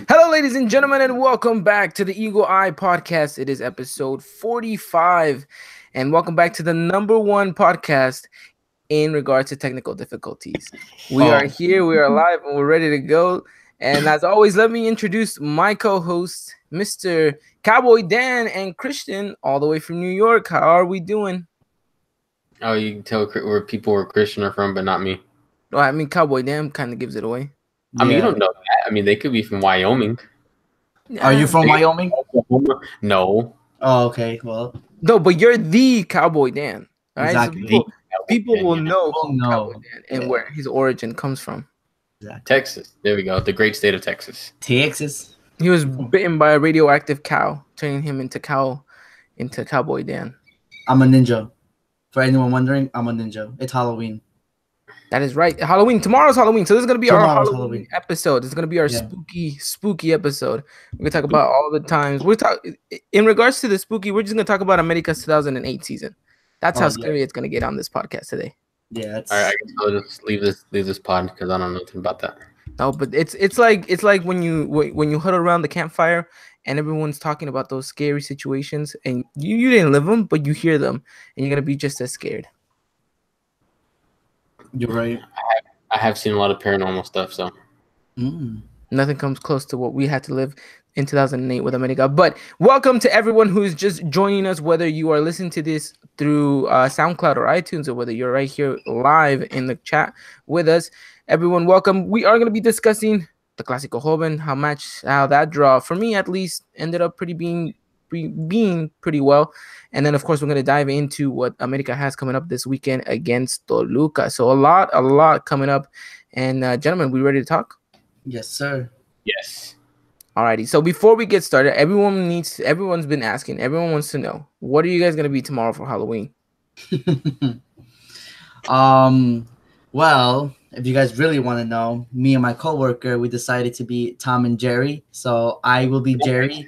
Hello, ladies and gentlemen, and welcome back to the Eagle Eye Podcast. It is episode 45, and welcome back to the number one podcast in regards to technical difficulties. We are here, we are live, and we're ready to go. And as always, let me introduce my co-hosts, Mr. Cowboy Dan and Christian, all the way from New York. How are we doing? Oh, you can tell where people where Christian are from, but not me. Well, I mean, Cowboy Dan kind of gives it away. I mean, you don't know that. I mean, they could be from Wyoming. Are you from Wyoming? No. Oh, okay. Well, no, but you're the Cowboy Dan. Right? Exactly. So people will know who know. Cowboy Dan and where his origin comes from. Exactly. Texas. There we go. The great state of Texas. Texas. He was bitten by a radioactive cow, turning him into Cowboy Dan. I'm a ninja. For anyone wondering, I'm a ninja. It's Halloween. That is right. Halloween. Tomorrow's Halloween. So this is going to be our Halloween episode. It's going to be our spooky episode. We're going to talk about all the times. In regards to the spooky, we're just going to talk about America's 2008 season. That's how scary it's going to get on this podcast today. Yeah. All right, I guess I'll just leave this pod because I don't know nothing about that. No, but it's like when you huddle around the campfire and everyone's talking about those scary situations and you didn't live them, but you hear them and you're going to be just as scared. You're right. I have seen a lot of paranormal stuff, so nothing comes close to what we had to live in 2008 with America. But welcome to everyone who is just joining us, whether you are listening to this through SoundCloud or iTunes, or whether you're right here live in the chat with us. Everyone, welcome. We are going to be discussing the Clásico Joven, how that draw, for me at least, ended up being pretty well. And then, of course, we're going to dive into what America has coming up this weekend against Toluca. So a lot coming up. And gentlemen, we ready to talk? Yes, sir. Yes. Alrighty. So before we get started, everyone's been asking. Everyone wants to know, what are you guys going to be tomorrow for Halloween? Well, if you guys really want to know, me and my coworker, we decided to be Tom and Jerry. So I will be Jerry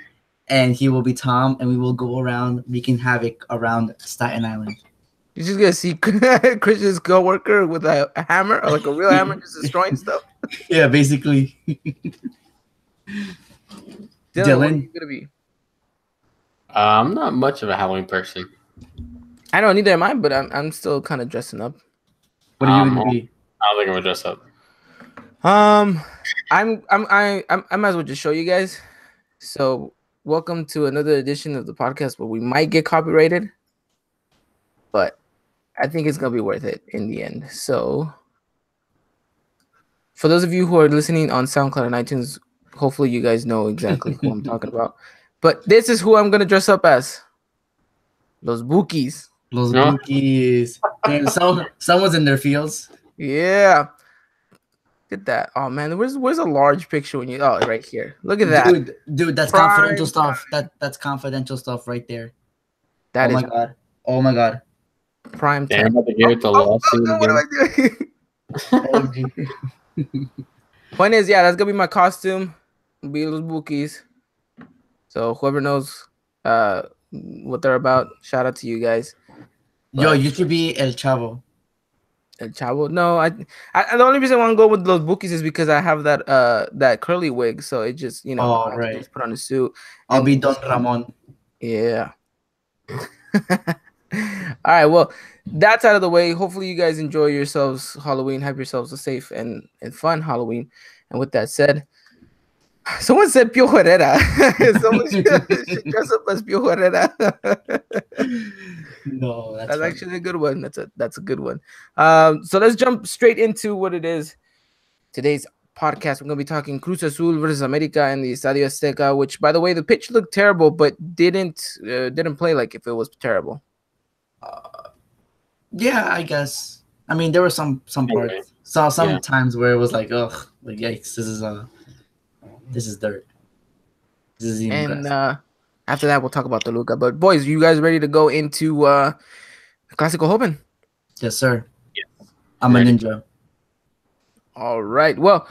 and he will be Tom, and we will go around wreaking havoc around Staten Island. You're just gonna see Christian's coworker with a hammer, or like a real hammer, just destroying stuff. Yeah, basically. Dylan, what are you gonna be? I'm not much of a Halloween person. I don't, neither am I, but I'm still kind of dressing up. What are you gonna be? I don't think I'm gonna dress up. I might as well just show you guys. So welcome to another edition of the podcast where we might get copyrighted, but I think it's going to be worth it in the end. So for those of you who are listening on SoundCloud and iTunes, hopefully you guys know exactly who I'm talking about. But this is who I'm going to dress up as. Los Bookies. Los Bookies. Damn, someone's in their fields. Yeah. Look at that. Oh man, where's a large picture when you right here. Look at that. Dude, that's confidential stuff. That's confidential stuff right there. That is Oh my god. Prime time. I'm about to give it to what am I doing? Point is, that's gonna be my costume. Be Los Bookies. So whoever knows what they're about, shout out to you guys. Yo, you should be El Chavo. El Chavo? No, I the only reason I want to go with Los Bookies is because I have that curly wig, so it just just put on a suit. I'll be Don Ramon. Yeah. All right, well, that's out of the way. Hopefully you guys enjoy yourselves Halloween. Have yourselves a safe and fun Halloween. And with that said, someone said Pio Herrera. Someone should dress up as Pio Herrera. No, that's actually a good one. That's a good one. So let's jump straight into what it is. Today's podcast, we're going to be talking Cruz Azul versus America in the Estadio Azteca, which, by the way, the pitch looked terrible, but didn't play like if it was terrible. Yeah, I guess. I mean, there were some parts. Saw some times where it was like, ugh, like yikes, this is dirt. This is even and after that, we'll talk about Toluca. But boys, you guys ready to go into Clásico Joven? Yes, sir. Yes. I'm a ninja. All right. Well,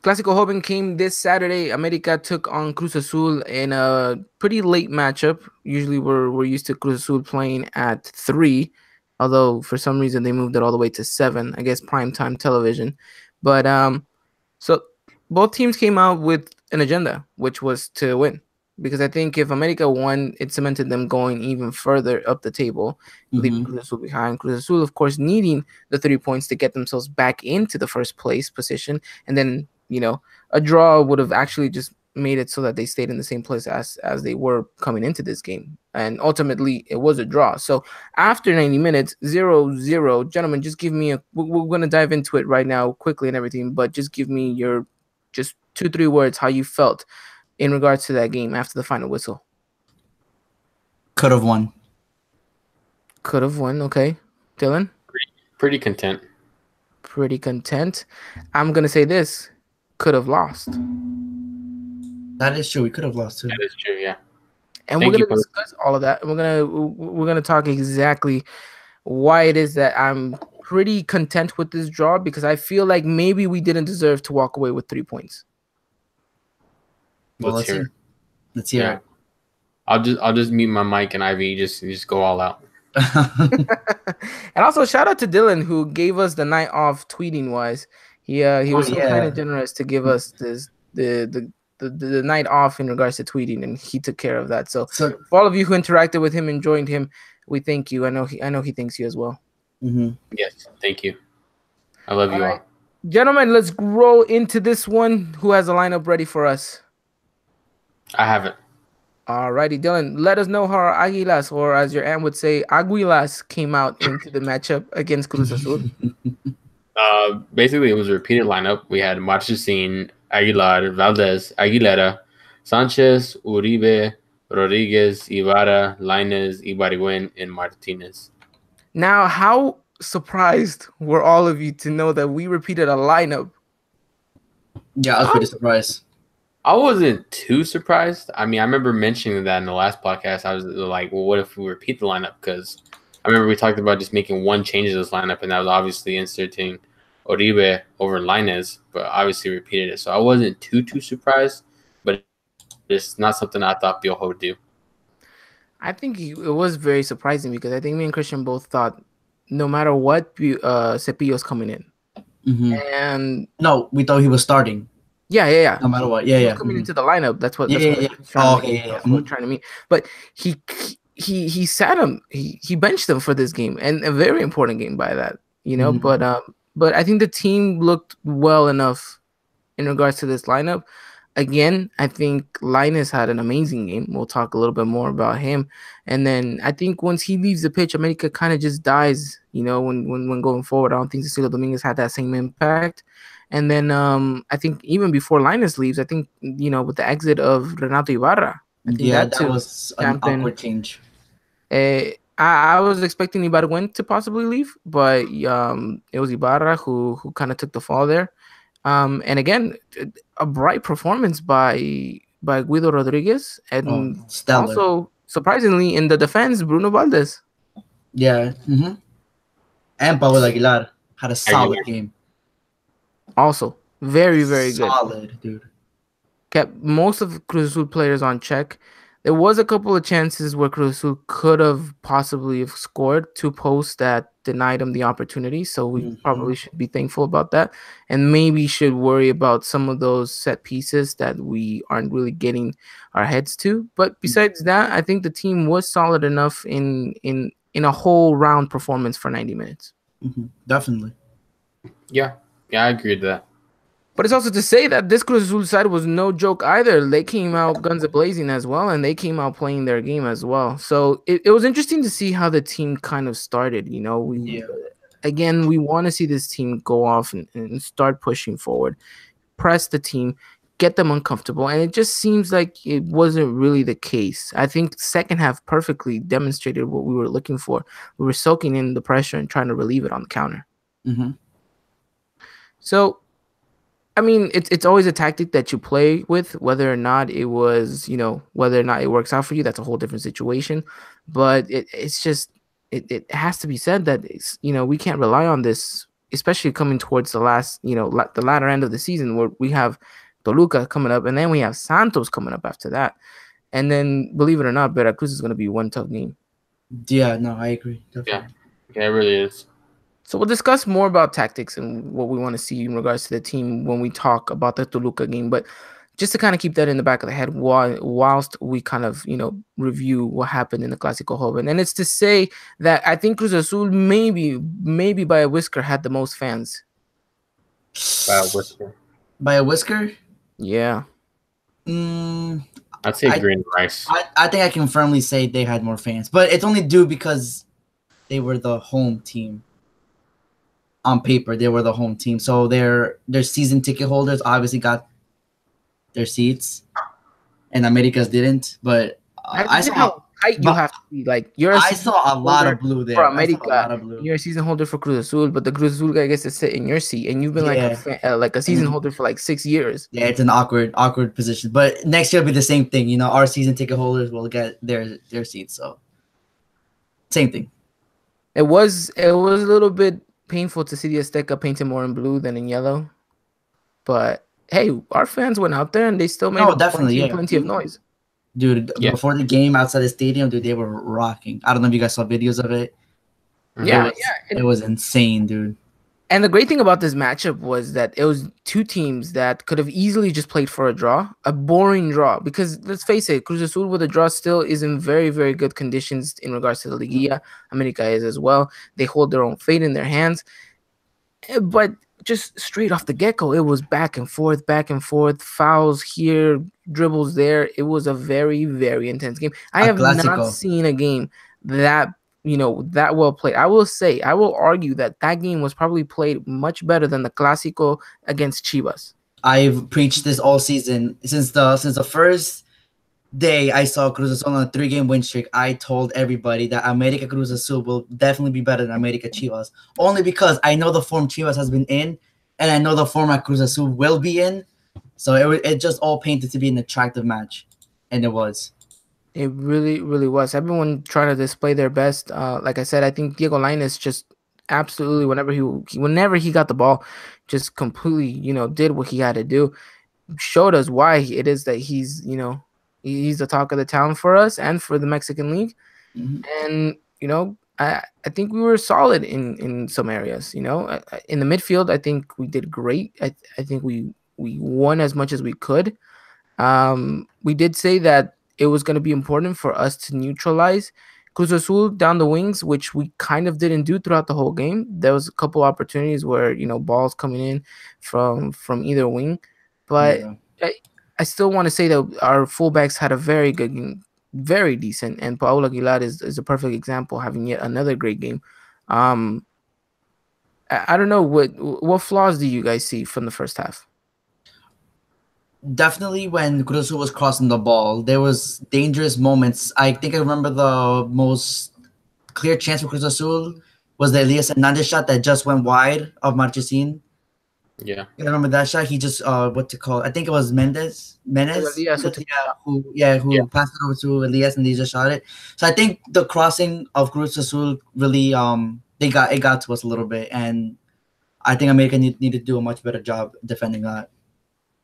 Clásico Joven came this Saturday. America took on Cruz Azul in a pretty late matchup. Usually we're used to Cruz Azul playing at 3, although for some reason they moved it all the way to 7. I guess primetime television. But so both teams came out with an agenda, which was to win. Because I think if America won, it cemented them going even further up the table, leaving Cruz Azul behind. Cruz Azul, of course, needing the 3 points to get themselves back into the first place position. And then, a draw would have actually just made it so that they stayed in the same place as they were coming into this game. And ultimately, it was a draw. So after 90 minutes, 0-0, gentlemen, just give me we're going to dive into it right now quickly and everything, but just give me your just 2-3 words how you felt in regards to that game after the final whistle. Could have won. Could have won. Okay. Dylan? Pretty content. Pretty content. I'm going to say this. Could have lost. That is true. We could have lost too. That is true, yeah. And we're going to discuss all of that. We're gonna talk exactly why it is that I'm pretty content with this draw, because I feel like maybe we didn't deserve to walk away with 3 points. Well, let's hear. Let's hear it. I'll just mute my mic and Ivy just go all out. And also shout out to Dylan, who gave us the night off tweeting wise. He was so kind of generous to give us the night off in regards to tweeting, and he took care of that. So for all of you who interacted with him and joined him, we thank you. I know he thanks you as well. Yes, thank you. I love you all. Gentlemen, let's roll into this one. Who has a lineup ready for us? I have it. Alrighty, Dylan, let us know how our Águilas, or as your aunt would say, Aguilas, came out into the matchup against Cruz Azul. Basically, it was a repeated lineup. We had Marchesín, Aguilar, Valdez, Aguilera, Sanchez, Uribe, Rodriguez, Ibarra, Lainez, Ibarigüen, and Martinez. Now, how surprised were all of you to know that we repeated a lineup? Yeah, I was pretty surprised. I wasn't too surprised. I mean, I remember mentioning that in the last podcast. I was like, well, what if we repeat the lineup? Because I remember we talked about just making one change to this lineup, and that was obviously inserting Uribe over Lainez, but obviously repeated it. So I wasn't too surprised, but it's not something I thought Piojo would do. I think it was very surprising, because I think me and Christian both thought no matter what, Cepillo's coming in. And no, we thought he was starting. Yeah. No matter what, yeah. Coming into the lineup, that's what. Trying to mean. But he sat him. He benched him for this game, and a very important game by that, But I think the team looked well enough in regards to this lineup. Again, I think Lainez had an amazing game. We'll talk a little bit more about him. And then I think once he leaves the pitch, America kind of just dies, when going forward. I don't think Cecilio Dominguez had that same impact. And then I think even before Lainez leaves, I think, with the exit of Renato Ibarra. I think that was an awkward change. I was expecting Ibargüen to possibly leave, but it was Ibarra who kind of took the fall there. And again, a bright performance by Guido Rodriguez, and also surprisingly in the defense, Bruno Valdez. Yeah. And Pablo Aguilar had a solid game. Also, very, very good. Solid, dude. Kept most of Cruz Azul players on check. There was a couple of chances where Cruz Azul could have possibly scored 2 posts that denied him the opportunity. So we probably should be thankful about that, and maybe should worry about some of those set pieces that we aren't really getting our heads to. But besides that, I think the team was solid enough in a whole round performance for 90 minutes. Definitely. Yeah, I agree with that. But it's also to say that this Cruz Azul side was no joke either. They came out guns a-blazing as well, and they came out playing their game as well. So it was interesting to see how the team kind of started. Again, we want to see this team go off and start pushing forward, press the team, get them uncomfortable, and it just seems like it wasn't really the case. I think second half perfectly demonstrated what we were looking for. We were soaking in the pressure and trying to relieve it on the counter. So, I mean, it's always a tactic that you play with, whether or not it was, whether or not it works out for you. That's a whole different situation. But it's just, it has to be said that, we can't rely on this, especially coming towards the last, the latter end of the season, where we have Toluca coming up, and then we have Santos coming up after that. And then, believe it or not, Veracruz is going to be one tough game. Yeah, no, I agree. Definitely. Yeah, it really is. So we'll discuss more about tactics and what we want to see in regards to the team when we talk about the Toluca game. But just to kind of keep that in the back of the head whilst we kind of, review what happened in the Clásico Joven. And it's to say that I think Cruz Azul maybe by a whisker had the most fans. Whisker. By a whisker? Yeah. I'd say green rice. I think I can firmly say they had more fans, but it's only due because they were the home team. On paper, they were the home team, so their season ticket holders obviously got their seats, and America's didn't. But I saw how tight you have to be. Like I saw a lot of blue there for America. I saw a lot of blue. You're a season holder for Cruz Azul, but the Cruz Azul guy gets to sit in your seat, and you've been like a season holder for like 6 years. Yeah, it's an awkward position. But next year will be the same thing. Our season ticket holders will get their seats. So same thing. It was a little bit painful to see the Azteca painted more in blue than in yellow, but hey, our fans went out there and they still made plenty of noise. Dude, before the game outside the stadium, dude, they were rocking. I don't know if you guys saw videos of it. It was insane, dude. And the great thing about this matchup was that it was two teams that could have easily just played for a draw, a boring draw. Because let's face it, Cruz Azul with a draw still is in very, very good conditions in regards to the Liguilla. America is as well. They hold their own fate in their hands. But just straight off the get-go, it was back and forth, fouls here, dribbles there. It was a very, very intense game. I have not seen a game that that well played. I will argue that game was probably played much better than the Clásico against Chivas. I've preached this all season since the first day I saw Cruz Azul on a 3-game win streak. I told everybody that America Cruz Azul will definitely be better than America Chivas, only because I know the form Chivas has been in, and I know the format Cruz Azul will be in. So it just all painted to be an attractive match, and it was. It really, really was. Everyone trying to display their best. Like I said, I think Diego Lainez just absolutely, whenever he got the ball, just completely, did what he had to do. Showed us why it is that he's the talk of the town for us and for the Mexican League. Mm-hmm. And I think we were solid in some areas. In the midfield, I think we did great. I think we won as much as we could. We did say that it was going to be important for us to neutralize Cruz Azul down the wings, which we kind of didn't do throughout the whole game. There was a couple opportunities where balls coming in from either wing, but I still want to say that our fullbacks had a very good game, very decent, and Paul Aguilar is a perfect example, having yet another great game. I don't know what flaws do you guys see from the first half? Definitely when Cruz Azul was crossing the ball, there was dangerous moments. I think I remember the most clear chance for Cruz Azul was the Elias Hernandez shot that just went wide of Marchesín. Yeah. I remember that shot. He just I think it was Menez, who passed it over to Elias and he just shot it. So I think the crossing of Cruz Azul really it got to us a little bit, and I think America needed to do a much better job defending that.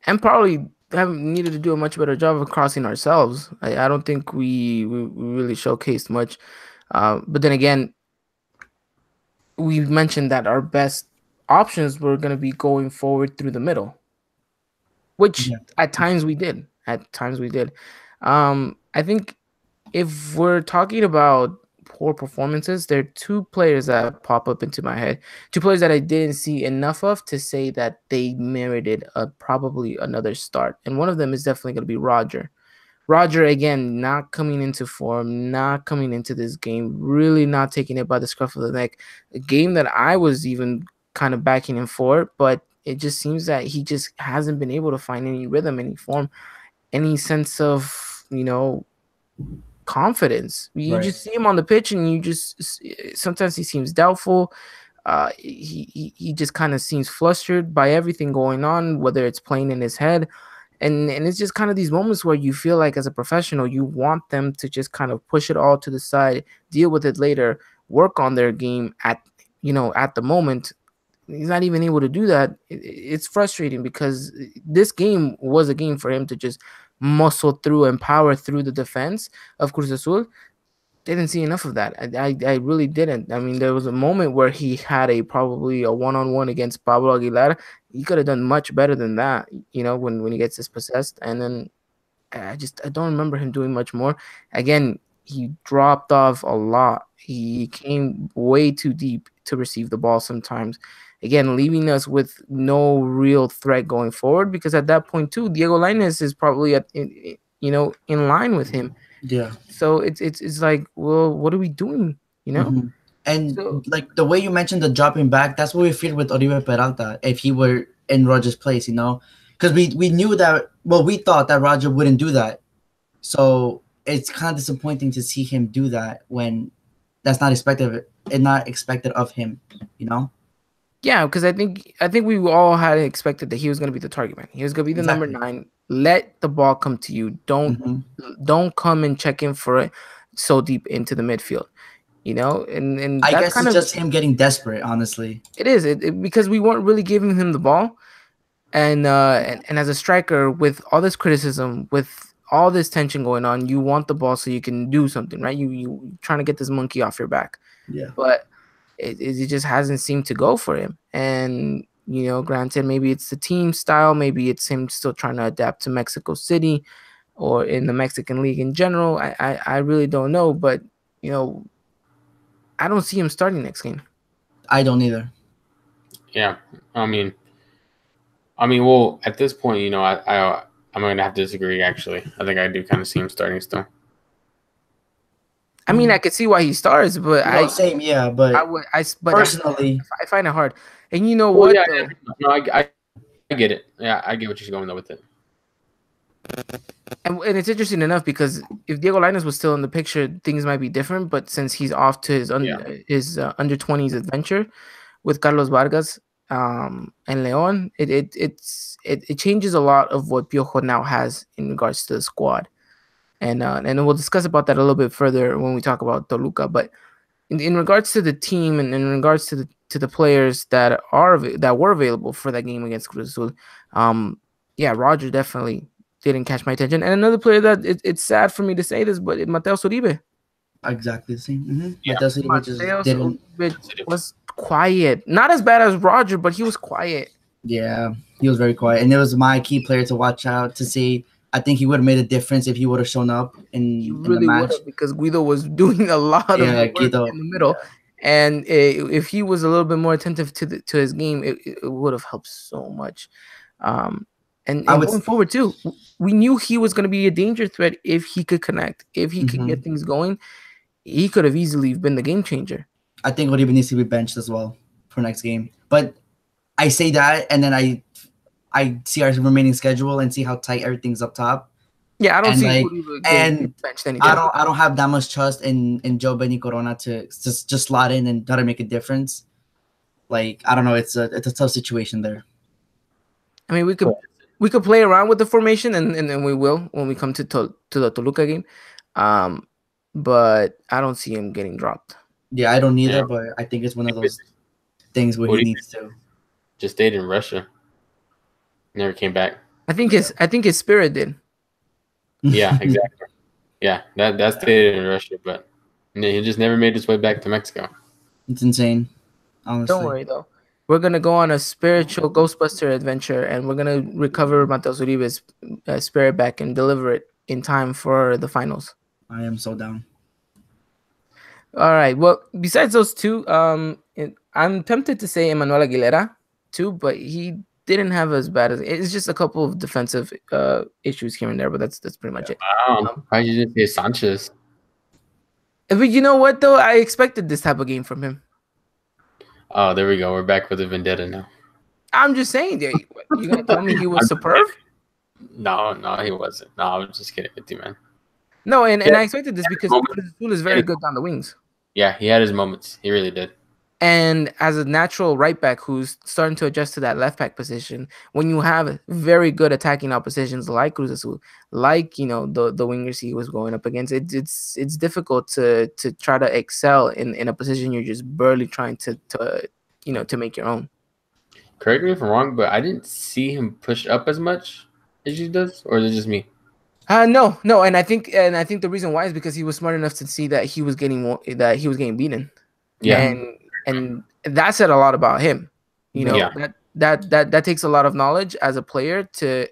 And probably needed to do a much better job of crossing ourselves. I don't think we really showcased much. But then again, we mentioned that our best options were going to be going forward through the middle, which at times we did. I think if we're talking about poor performances, there are two players that pop up into my head. Two players that I didn't see enough of to say that they merited probably another start. And one of them is definitely going to be Roger. Roger, again, not coming into form, not coming into this game, really not taking it by the scruff of the neck. A game that I was even kind of backing him for, but it just seems that he just hasn't been able to find any rhythm, any form, any sense of, confidence. You just see him on the pitch and sometimes he seems doubtful. He just kind of seems flustered by everything going on, whether it's playing in his head. And it's just kind of these moments where you feel like as a professional, you want them to just kind of push it all to the side, deal with it later, work on their game at the moment. He's not even able to do that. It's frustrating because this game was a game for him to just muscle through and power through the defense of Cruz Azul. didn't see enough of that. I really didn't. I mean, there was a moment where he had probably a one-on-one against Pablo Aguilar. He could have done much better than that, when he gets dispossessed. And then I don't remember him doing much more. Again, he dropped off a lot. He came way too deep to receive the ball sometimes. Again, leaving us with no real threat going forward, because at that point too, Diego Lainez is probably in line with him. Yeah. So it's like, well, what are we doing? Mm-hmm. And So like the way you mentioned the dropping back, that's what we feel with Oribe Peralta if he were in Roger's place, because we knew that. Well, we thought that Roger wouldn't do that, so it's kind of disappointing to see him do that when that's not expected of him, yeah, because I think we all had expected that he was going to be the target man. He was going to be the Exactly. number 9. Let the ball come to you. Don't come and check in for it so deep into the midfield. And I that's guess kind it's of just him getting desperate, honestly. it is because we weren't really giving him the ball, and as a striker, with all this criticism, with all this tension going on, you want the ball so you can do something, right? You trying to get this monkey off your back. Yeah. But it just hasn't seemed to go for him. And granted, maybe it's the team style, maybe it's him still trying to adapt to Mexico City or in the Mexican League in general. I really don't know, but I don't see him starting next game. I don't either. Yeah, I mean, well, at this point, I'm going to have to disagree. Actually, I think I do kind of see him starting still. I mean, I could see why he starts, but same, yeah, but personally, I find it hard. And you know what? Yeah, no, I get it. Yeah, I get what you're going with it. And it's interesting enough because if Diego Lainez was still in the picture, things might be different. But since he's off to his under 20s adventure with Carlos Vargas and Leon, it changes a lot of what Piojo now has in regards to the squad. And we'll discuss about that a little bit further when we talk about Toluca. But in regards to the team and in regards to the players that were available for that game against Cruz Azul, Roger definitely didn't catch my attention. And another player that it's sad for me to say this, but Mateus Uribe. Exactly the same. Mm-hmm. Yeah. Mateus Uribe was quiet. Not as bad as Roger, but he was quiet. Yeah, he was very quiet. And it was my key player to watch out to see. I think he would have made a difference if he would have shown up in the match. Because Guido was doing a lot of work in the middle. Yeah. And if he was a little bit more attentive to his game, it would have helped so much. And going forward too, we knew he was going to be a danger threat if he could connect, if he could get things going. He could have easily been the game changer. I think Uribe needs to be benched as well for next game. But I say that, and then I see our remaining schedule and see how tight everything's up top. Yeah, I don't see benched anything. I don't have that much trust in Joe Benny Corona to just slot in and try to make a difference. Like, I don't know, it's a tough situation there. I mean, we could play around with the formation, and we will when we come to the Toluca game. But I don't see him getting dropped. Yeah, I don't either, but I think it's one of those things where he needs to. Just stayed in Russia. Never came back. I think his spirit did. Yeah, exactly. Yeah, that stayed in Russia, but he just never made his way back to Mexico. It's insane, honestly. Don't worry though. We're gonna go on a spiritual Ghostbuster adventure, and we're gonna recover Mateus Uribe's spirit back and deliver it in time for the finals. I am so down. All right. Well, besides those two, I'm tempted to say Emmanuel Aguilera too, but he didn't have as bad as it's just a couple of defensive issues here and there, but that's pretty much it. Why did you just say Sanchez? But you know what though? I expected this type of game from him. Oh, there we go. We're back with the vendetta now. I'm just saying, you gonna tell me he was superb? No, he wasn't. No, I was just kidding with you, man. No, and I expected this because Cruz Azul is very good down the wings. Yeah, he had his moments. He really did. And as a natural right back who's starting to adjust to that left back position, when you have very good attacking oppositions like Cruz Azul, like the wingers he was going up against, it's difficult to try to excel in a position you're just barely trying to make your own. Correct me if I'm wrong, but I didn't see him push up as much as he does, or is it just me? No, and I think the reason why is because he was smart enough to see that he was getting beaten, Yeah. and that said a lot about him. Yeah. That takes a lot of knowledge as a player to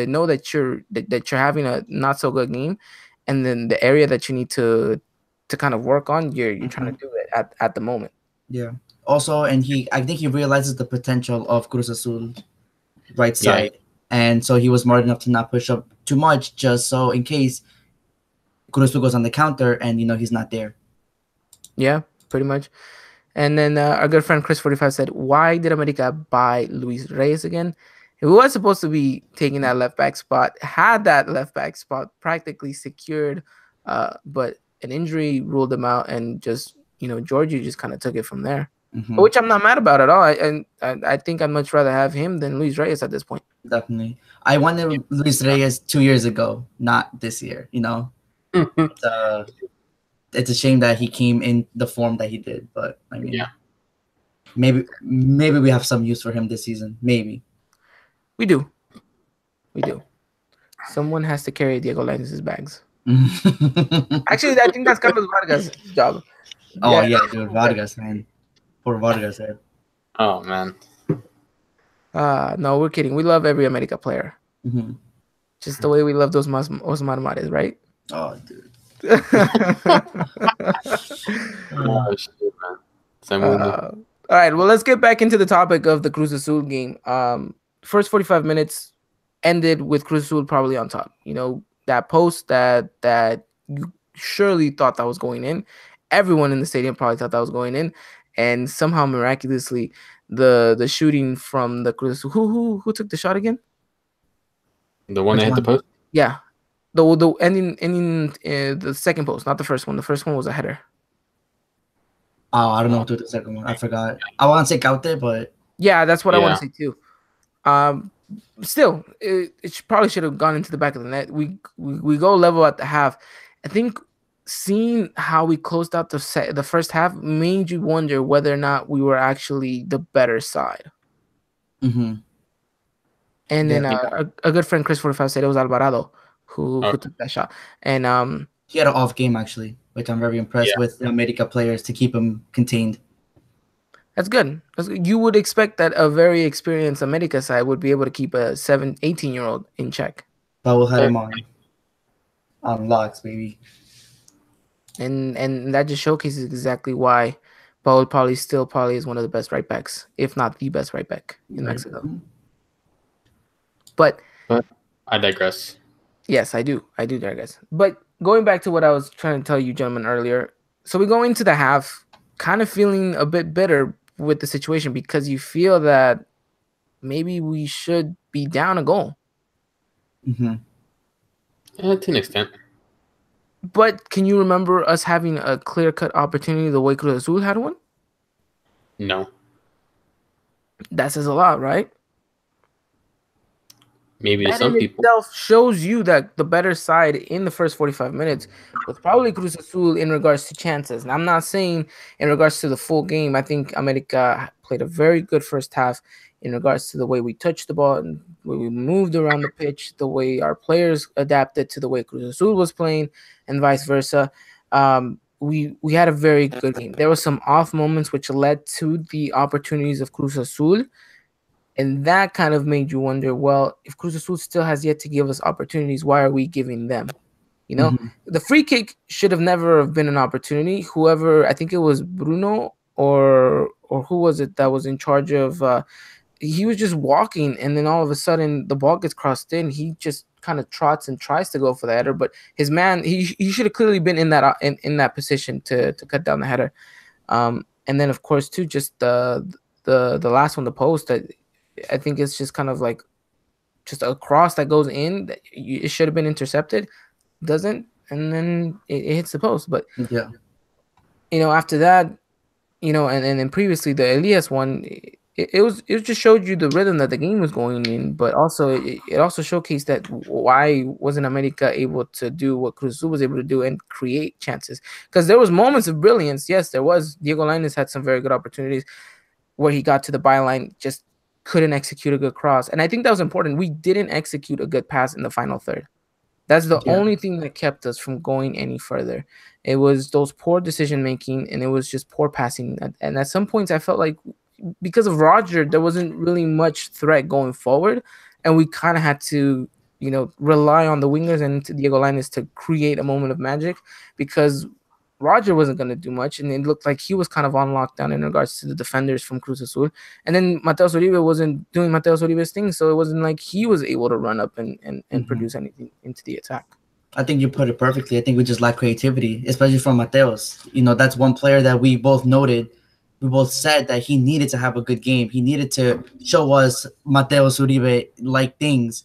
know that you're having a not so good game, and then the area that you need to kind of work on, you're trying to do it at the moment. Yeah. Also, and I think he realizes the potential of Cruz Azul right Yeah. side, and so he was smart enough to not push up too much, just so in case Cruz Azul goes on the counter and he's not there. Yeah, pretty much. And then our good friend Chris45 said, "Why did America buy Luis Reyes again? He was supposed to be taking that left back spot, had that left back spot practically secured, but an injury ruled him out, and just Georgie just kind of took it from there, which I'm not mad about at all. I think I'd much rather have him than Luis Reyes at this point. Definitely, I wanted Luis Reyes 2 years ago, not this year. It's a shame that he came in the form that he did, but I mean, Yeah. maybe we have some use for him this season. Maybe We do. Someone has to carry Diego Lainez's bags. Actually, I think that's Carlos Vargas' job. Oh yeah, dude, Vargas, man, poor Vargas. Oh man. No, we're kidding. We love every America player, Mm-hmm. just the way we love those Osmar Mares, right? Oh, dude. Oh, shit, man. Same with me. All right, well, let's get back into the topic of the Cruz Azul game. First 45 minutes ended with Cruz Azul probably on top. That post that you surely thought that was going in. Everyone in the stadium probably thought that was going in, and somehow miraculously, the shooting from the Cruz Azul. Who took the shot again? The one that hit the post? Yeah, the ending the second post, not the first one. The first one was a header. Oh, I don't know who took the second one. I forgot. I want to say Caute, but yeah, that's what I want to say too. Still, it probably should have gone into the back of the net. We go level at the half. I think seeing how we closed out the first half made you wonder whether or not we were actually the better side. Mm-hmm. And then a good friend Chris45 said it was Alvarado who took that shot, and he had an off game actually, which I'm very impressed with the America players to keep him contained. That's good. You would expect that a very experienced America side would be able to keep a 18-year-old in check. But we'll have him on locks, baby. And that just showcases exactly why Paul Pauly still probably is one of the best right backs, if not the best right back in Mexico. But I digress. Yes, I do digress. But going back to what I was trying to tell you gentlemen earlier, so we go into the half kind of feeling a bit bitter with the situation because you feel that maybe we should be down a goal. Mm-hmm. To an extent. But can you remember us having a clear-cut opportunity the way Cruz Azul had one? No. That says a lot, right? Maybe to that some in people. Itself shows you that the better side in the first 45 minutes was probably Cruz Azul in regards to chances. And I'm not saying in regards to the full game. I think America played a very good first half in regards to the way we touched the ball and the way we moved around the pitch, the way our players adapted to the way Cruz Azul was playing, and vice versa. We had a very good game. There were some off moments which led to the opportunities of Cruz Azul. And that kind of made you wonder, well, if Cruz Azul still has yet to give us opportunities, why are we giving them? The free kick should have never have been an opportunity. Whoever, I think it was Bruno or who was it that was in charge of, he was just walking, and then all of a sudden the ball gets crossed in. He just kind of trots and tries to go for the header, but his man, he should have clearly been in that position to cut down the header. And then of course too, just the last one, the post that. I think it's just kind of like just a cross that goes in. It should have been intercepted, doesn't, and then it hits the post. But after that, and then previously the Elias one, it just showed you the rhythm that the game was going in. But also it also showcased that why wasn't America able to do what Cruz Azul was able to do and create chances? Because there was moments of brilliance. Yes, there was. Diego Lainez had some very good opportunities where he got to the byline, just couldn't execute a good cross. And I think that was important. We didn't execute a good pass in the final third. That's the Yeah. only thing that kept us from going any further. It was those poor decision making, and it was just poor passing. And at some points, I felt like because of Roger, there wasn't really much threat going forward, and we kind of had to, rely on the wingers and to Diego Lainez to create a moment of magic because Roger wasn't going to do much, and it looked like he was kind of on lockdown in regards to the defenders from Cruz Azul. And then Mateus Uribe wasn't doing Mateus Uribe's thing, so it wasn't like he was able to run up and produce anything into the attack. I think you put it perfectly. I think we just lack creativity, especially from Mateos. That's one player that we both noted. We both said that he needed to have a good game. He needed to show us Mateos Uribe like things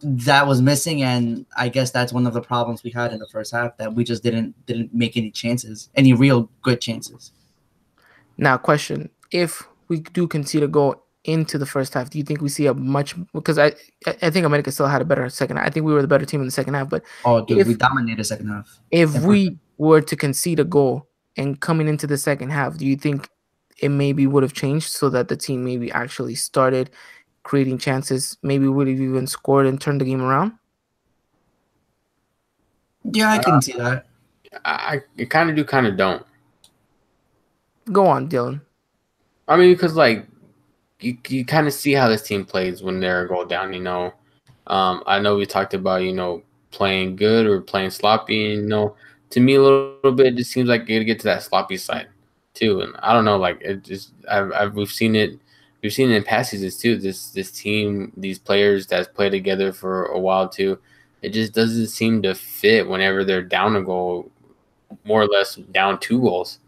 that was missing, and I guess that's one of the problems we had in the first half, that we just didn't make any real good chances. Now, question: if we do concede a goal into the first half, do you think we see a much? Because I think America still had a better second half. I think we were the better team in the second half. But We dominated second half. If we were to concede a goal and coming into the second half, do you think it maybe would have changed so that the team maybe actually started creating chances, maybe would have even scored and turned the game around? Yeah, I can see that. I kind of do, kind of don't. Go on, Dylan. I mean, because like you kind of see how this team plays when they're a goal down. I know we talked about playing good or playing sloppy. To me a little bit, it just seems like you get to that sloppy side too. And I don't know, like it just we've seen it in past seasons too. This team, these players that's played together for a while too, it just doesn't seem to fit whenever they're down a goal, more or less down 2 goals.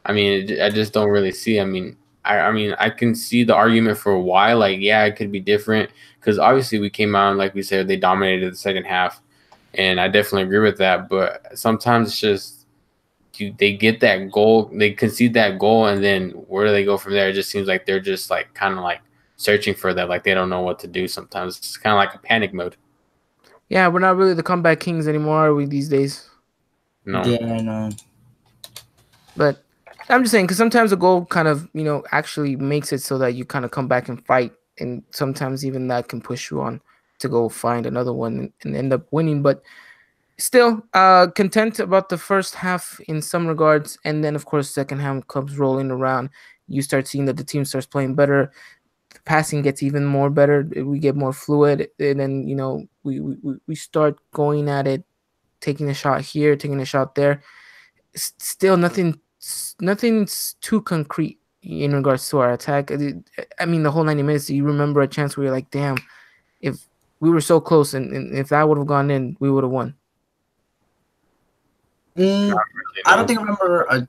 I mean, I just don't really see. I mean, I can see the argument for why. Like, yeah, it could be different because obviously we came out and, like we said, they dominated the second half, and I definitely agree with that. But sometimes it's just they get that goal, they concede that goal, and then where do they go from there? It just seems like they're just like kind of like searching for that, like they don't know what to do. Sometimes it's kind of like a panic mode. Yeah, we're not really the comeback kings anymore, are we, these days? No. Yeah, I know. But I'm just saying, because sometimes a goal kind of, actually makes it so that you kind of come back and fight. And sometimes even that can push you on to go find another one and end up winning. But still, content about the first half in some regards. And then, of course, second half comes rolling around. You start seeing that the team starts playing better. The passing gets even more better. We get more fluid. And then, we start going at it, taking a shot here, taking a shot there. Still nothing's too concrete in regards to our attack. I mean, the whole 90 minutes, you remember a chance where you're like, damn, if we were so close and if that would have gone in, we would have won. I don't think I remember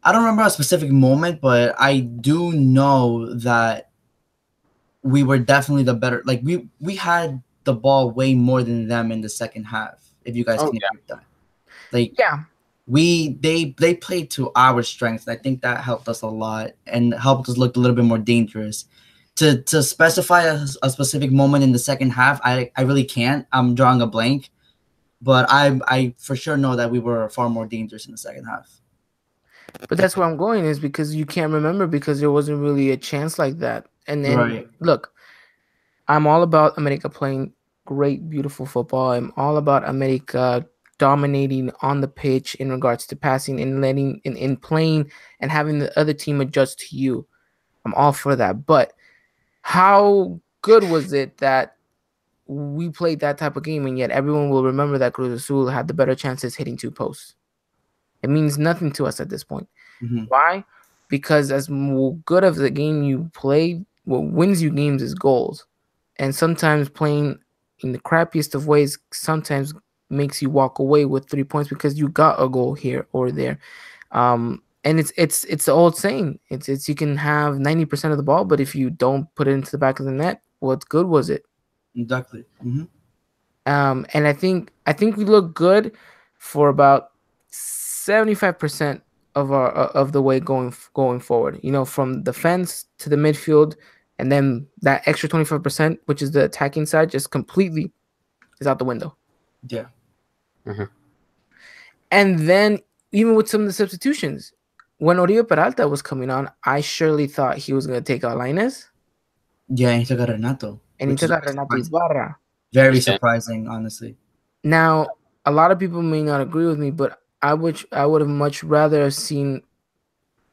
I don't remember a specific moment, but I do know that we were definitely the better. Like we had the ball way more than them in the second half. If you guys can agree with that, like Yeah, they played to our strengths. I think that helped us a lot and helped us look a little bit more dangerous. To specify a specific moment in the second half, I really can't. I'm drawing a blank, but I for sure know that we were far more dangerous in the second half. but that's where I'm going is because you can't remember because there wasn't really a chance like that. And then Right. look, I'm all about America playing great, beautiful football. I'm all about America dominating on the pitch in regards to passing and letting in playing and having the other team adjust to you. I'm all for that. But how good was it that we played that type of game and yet everyone will remember that Cruz Azul had the better chances hitting 2 posts? It means nothing to us at this point. Mm-hmm. Why? Because as good of the game you play, what wins you games is goals. And sometimes playing in the crappiest of ways sometimes makes you walk away with 3 points because you got a goal here or there. And it's the old saying. It's you can have 90% of the ball, but if you don't put it into the back of the net, what good was it? Exactly. Mm-hmm. And I think we look good for about 75% of the way going forward. From the fence to the midfield, and then that extra 25%, which is the attacking side, just completely is out the window. Yeah. Mm-hmm. And then even with some of the substitutions, when Oribe Peralta was coming on, I surely thought he was going to take out Lainez. Yeah, and he took out Renato. And he took out Renato Ibarra. Very surprising, honestly. Now, a lot of people may not agree with me, but I would have much rather have seen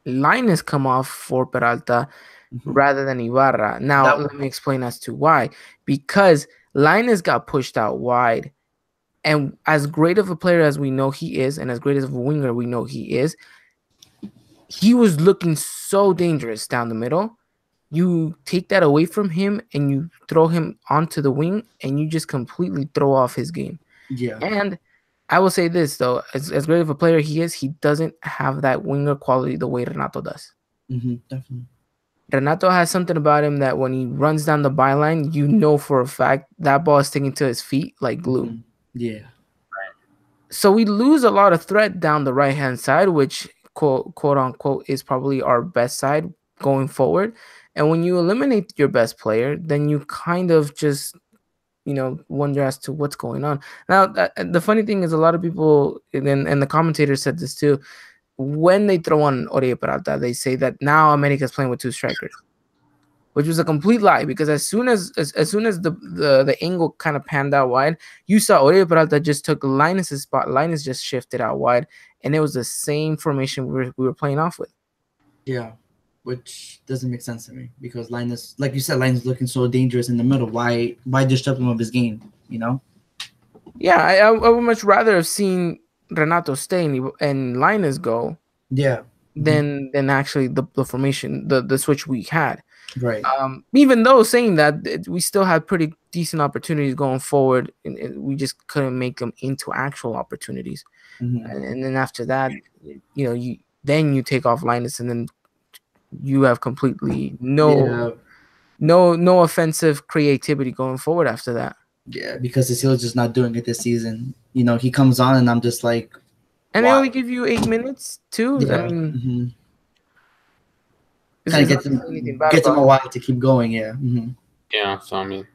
Linus come off for Peralta Mhm. rather than Ibarra. Now, That let me explain as to why. Because Linus got pushed out wide, and as great of a player as we know he is, and as great of a winger we know he is, he was looking so dangerous down the middle. You take that away from him and you throw him onto the wing, and you just completely throw off his game. yeah. And I will say this though, as great of a player he is, he doesn't have that winger quality the way Renato does. Definitely. Renato has something about him that when he runs down the byline, you know for a fact that ball is sticking to his feet like glue. Yeah. So we lose a lot of threat down the right hand side, which quote unquote is probably our best side going forward. And when you eliminate your best player, then you kind of just wonder as to what's going on. Now, the funny thing is, a lot of people and the commentators said this too. When they throw on Oribe Peralta, they say that now America's playing with two strikers, which was a complete lie, because as soon as the angle kind of panned out wide, you saw Oribe Peralta just took Linus's spot. Linus just shifted out wide, and it was the same formation we were playing off with. Yeah. Which doesn't make sense to me, because Linus, like you said, Linus looking so dangerous in the middle. Why disturb him of his game? Yeah, I would much rather have seen Renato stay and Linus go. Yeah. Than actually the formation, the switch we had. Right. Even though saying that, we still had pretty decent opportunities going forward, and we just couldn't make them into actual opportunities. And then after that, you take off Linus, and then you have completely no offensive creativity going forward after that. Yeah, because the Steelers just not doing it this season. He comes on, and I'm just like, and wow. They only give you 8 minutes too. Yeah. I mean, kind of gets them a while to keep going. Yeah. Yeah. So I mean,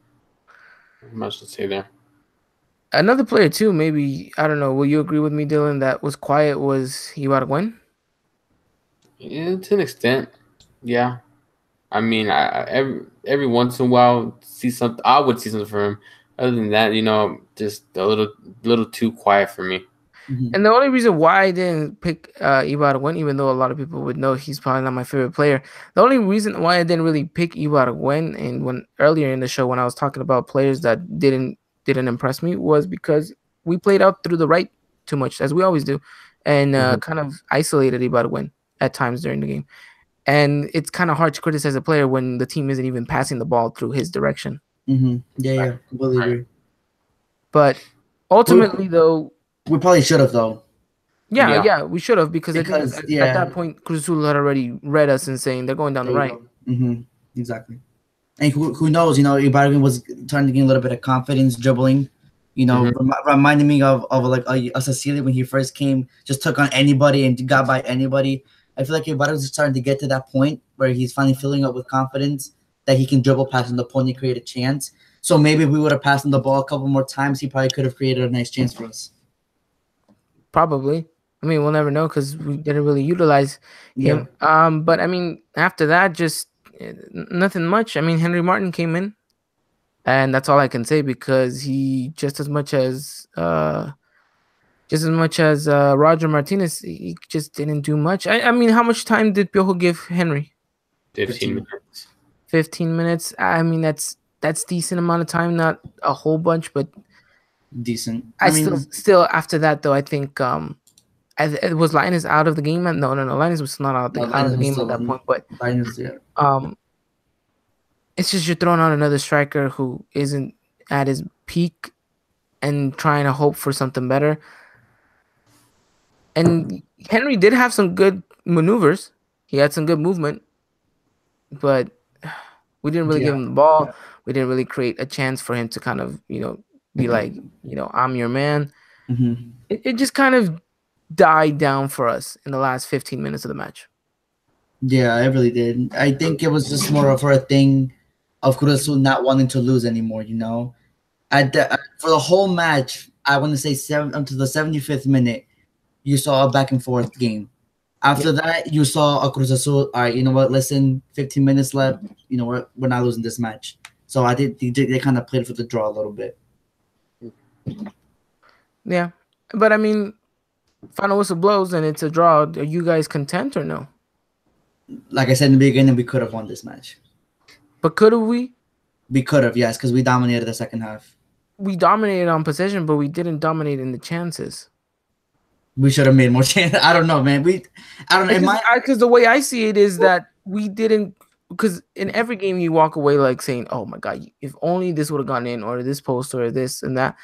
not much to say there. Another player too, maybe, I don't know. Will you agree with me, Dylan, that was quiet was Ibargüen? Yeah, to an extent. Yeah. I mean, every once in a while see something. I would see something from him. Other than that, just a little too quiet for me. And the only reason why I didn't pick Ibargüen, even though a lot of people would know he's probably not my favorite player, the only reason why I didn't really pick Ibargüen, and when earlier in the show when I was talking about players that didn't impress me, was because we played out through the right too much, as we always do, and kind of isolated Ibargüen at times during the game. And it's kind of hard to criticize a player when the team isn't even passing the ball through his direction. Yeah, completely agree. But ultimately, though, we probably should have, though. Yeah, we should have, because I think at that point, Cruz Azul had already read us and saying they're going down the right. Exactly. And who knows? Ibargüen was starting to gain a little bit of confidence, dribbling. Reminding me of like a Cecilia when he first came, just took on anybody and got by anybody. I feel like Ibargüen is starting to get to that point where he's finally filling up with confidence that he can dribble past the opponent, create a chance. So maybe if we would have passed him the ball a couple more times, he probably could have created a nice chance for us. Probably. I mean, we'll never know because we didn't really utilize him. But I mean, after that, just nothing much. I mean, Henry Martin came in, and that's all I can say, because he just as much as Roger Martinez, he just didn't do much. I mean, how much time did Piojo give Henry? 15 minutes. 15 minutes. I mean, that's decent amount of time, not a whole bunch, but decent. I mean, still after that though, I think was Linus out of the game? No, Linus was not out of the game at that point. But Linus, it's just you're throwing on another striker who isn't at his peak and trying to hope for something better. And Henry did have some good maneuvers. He had some good movement, but we didn't really give him the ball. Yeah. We didn't really create a chance for him to kind of, be like, I'm your man. It just kind of died down for us in the last 15 minutes of the match. Yeah, I really did. I think it was just more of a thing of Cruz Azul not wanting to lose anymore, for the whole match, I want to say until the 75th minute, you saw a back and forth game. After that, you saw a Cruz Azul, all right, you know what, listen, 15 minutes left, we're not losing this match. So I think they kind of played for the draw a little bit. Yeah, but I mean, final whistle blows and it's a draw. Are you guys content or no? Like I said in the beginning, we could have won this match. But could have we? We could have, yes, because we dominated the second half. We dominated on possession, but we didn't dominate in the chances. We should have made more chances. I don't know, man. I don't know. Because the way I see it is that we didn't. Because in every game you walk away like saying, "Oh my god, if only this would have gone in, or this post, or this and that."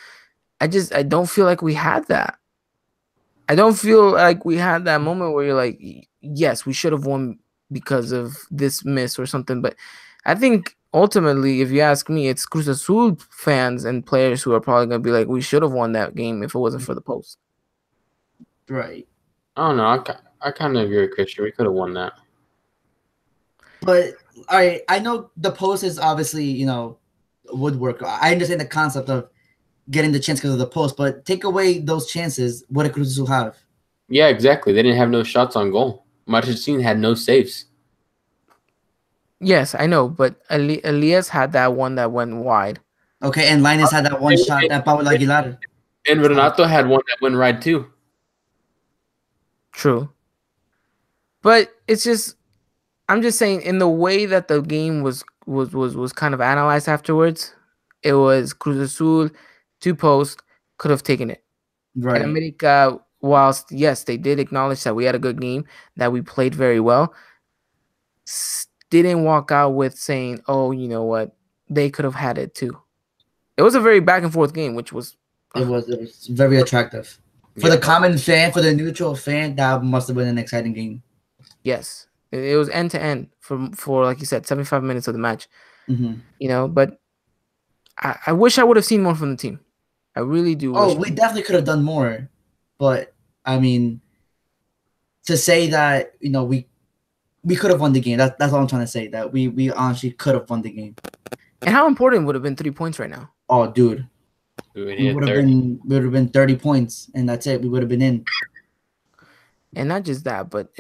I don't feel like we had that. I don't feel like we had that moment where you're like, yes, we should have won because of this miss or something. But I think ultimately, if you ask me, it's Cruz Azul fans and players who are probably going to be like, we should have won that game if it wasn't for the post. Right. I don't know. I kind of agree with Christian. We could have won that. But all right, I know the post is obviously, woodwork. I understand the concept of getting the chance because of the post, but take away those chances, what did Cruz Azul have? Yeah, exactly. They didn't have no shots on goal. Marchesín had no saves. Yes, I know, but Elias had that one that went wide. Okay, and Linus had that one shot that Pablo Aguilar. And Renato had one that went right too. True. But it's just, I'm just saying, in the way that the game was kind of analyzed afterwards, it was Cruz Azul, 2 posts, could have taken it. Right. And America, whilst yes, they did acknowledge that we had a good game, that we played very well, didn't walk out with saying, "Oh, you know what? They could have had it too." It was a very back and forth game, which was it was very attractive for the common fan, for the neutral fan. That must have been an exciting game. Yes, it was end to end for like you said, 75 minutes of the match. Mm-hmm. But I wish I would have seen more from the team. I really do. Oh, we definitely could have done more, but I mean, to say that we could have won the game. That's all I'm trying to say. That we honestly could have won the game. And how important would have been 3 points right now? Oh, dude, we would have been 30 points, and that's it. We would have been in. And not just that, but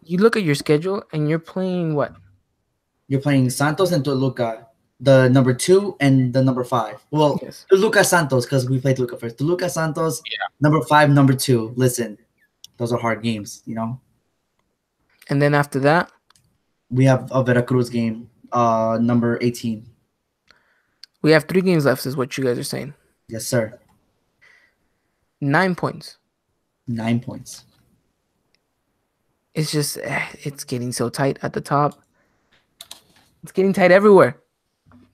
you look at your schedule, and you're playing what? You're playing Santos and Toluca, the number 2 and the number 5. Well, yes. Toluca Santos, because we played Toluca first. Toluca Santos, number 5, number 2. Listen, those are hard games, And then after that, we have a Veracruz game, number 18. We have 3 games left, is what you guys are saying. Yes, sir. 9 points. 9 points. It's just, it's getting so tight at the top. It's getting tight everywhere.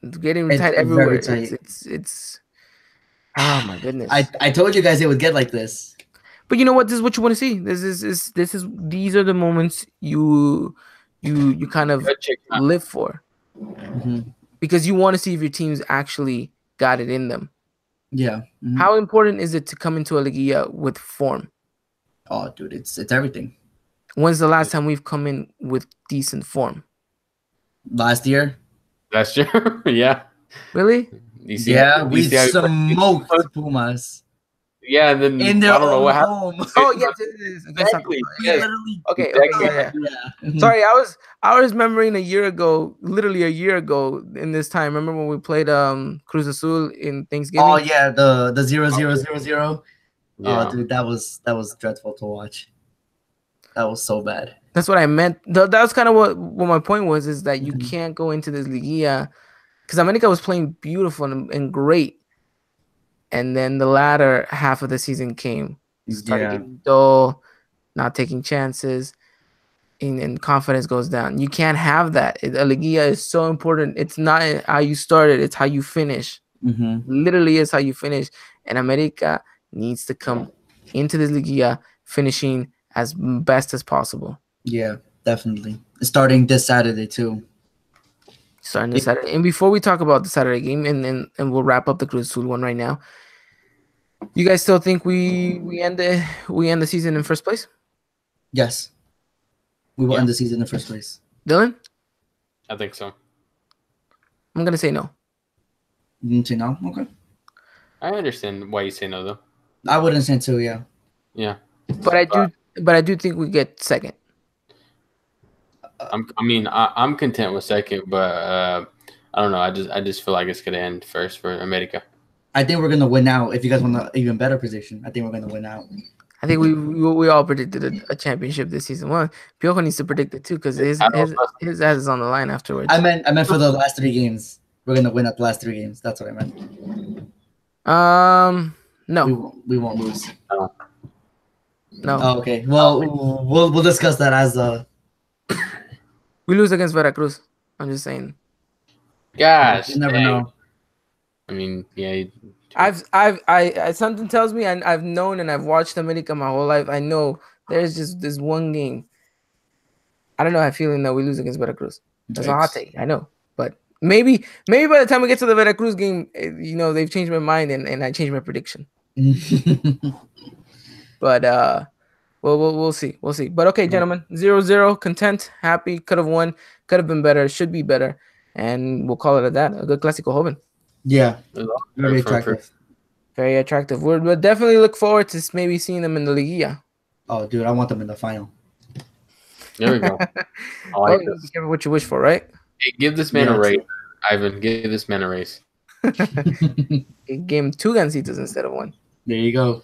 It's getting tight everywhere. Tight. It's oh my goodness. I told you guys it would get like this. But you know what? This is what you want to see. These are the moments you kind of live for. Mm-hmm. Because you want to see if your team's actually got it in them. Yeah. Mm-hmm. How important is it to come into a Liguilla with form? Oh, dude, it's everything. When's the last time we've come in with decent form? Last year. Last year, yeah. Really? We smoked Pumas. Yeah, and then in their I don't know what happened. Oh yes, exactly. Yes. Okay. Yeah. Sorry, I was remembering literally a year ago in this time. Remember when we played Cruz Azul in Thanksgiving? Oh yeah, the 0-0-0-0. Yeah. Oh dude, that was dreadful to watch. That was so bad. That's what I meant. That was kind of what my point was, is that you can't go into this Liguilla because America was playing beautiful and great. And then the latter half of the season came. Started getting dull, not taking chances, and confidence goes down. You can't have that. A Liguilla is so important. It's not how you started, it's how you finish. Mm-hmm. Literally is how you finish. And America needs to come into this Liguilla finishing as best as possible. Yeah, definitely. Starting this Saturday too. Starting this Saturday. And before we talk about the Saturday game, and we'll wrap up the Cruz Azul one right now. You guys still think we end the season in first place? Yes. We will end the season in first place. Dylan? I think so. I'm gonna say no. You didn't say no? Okay. I understand why you say no though. I wouldn't say so, yeah. Yeah. But I do think we get second. I'm content with second, but I don't know. I just feel like it's gonna end first for America. I think we're gonna win out. If you guys want an even better prediction, I think we're gonna win out. I think we all predicted a championship this season. Well, Piojo needs to predict it too because his ass is on the line afterwards. I meant for the last 3 games. We're gonna win at the last 3 games. That's what I meant. No, we won't lose. No. Oh, okay. Well, we'll discuss that as we lose against Veracruz. I'm just saying. Gosh, you never know. I mean, yeah. I something tells me, and I've known and I've watched America my whole life. I know there's just this one game. I don't know. I have a feeling that we lose against Veracruz. That's a hot take. I know, but maybe by the time we get to the Veracruz game, they've changed my mind and I changed my prediction. But we'll see. We'll see. But okay, gentlemen, 0-0, content, happy. Could have won. Could have been better. Should be better. And we'll call it at that. A good Clásico joven. Yeah, very attractive. Very attractive. We'll definitely look forward to maybe seeing them in the Liguilla. Oh, dude, I want them in the final. There we go. I like this. Be careful what you wish for, right? Hey, give this man a raise, Ivan. Give this man a raise. Gave him 2 gancitos instead of 1. There you go.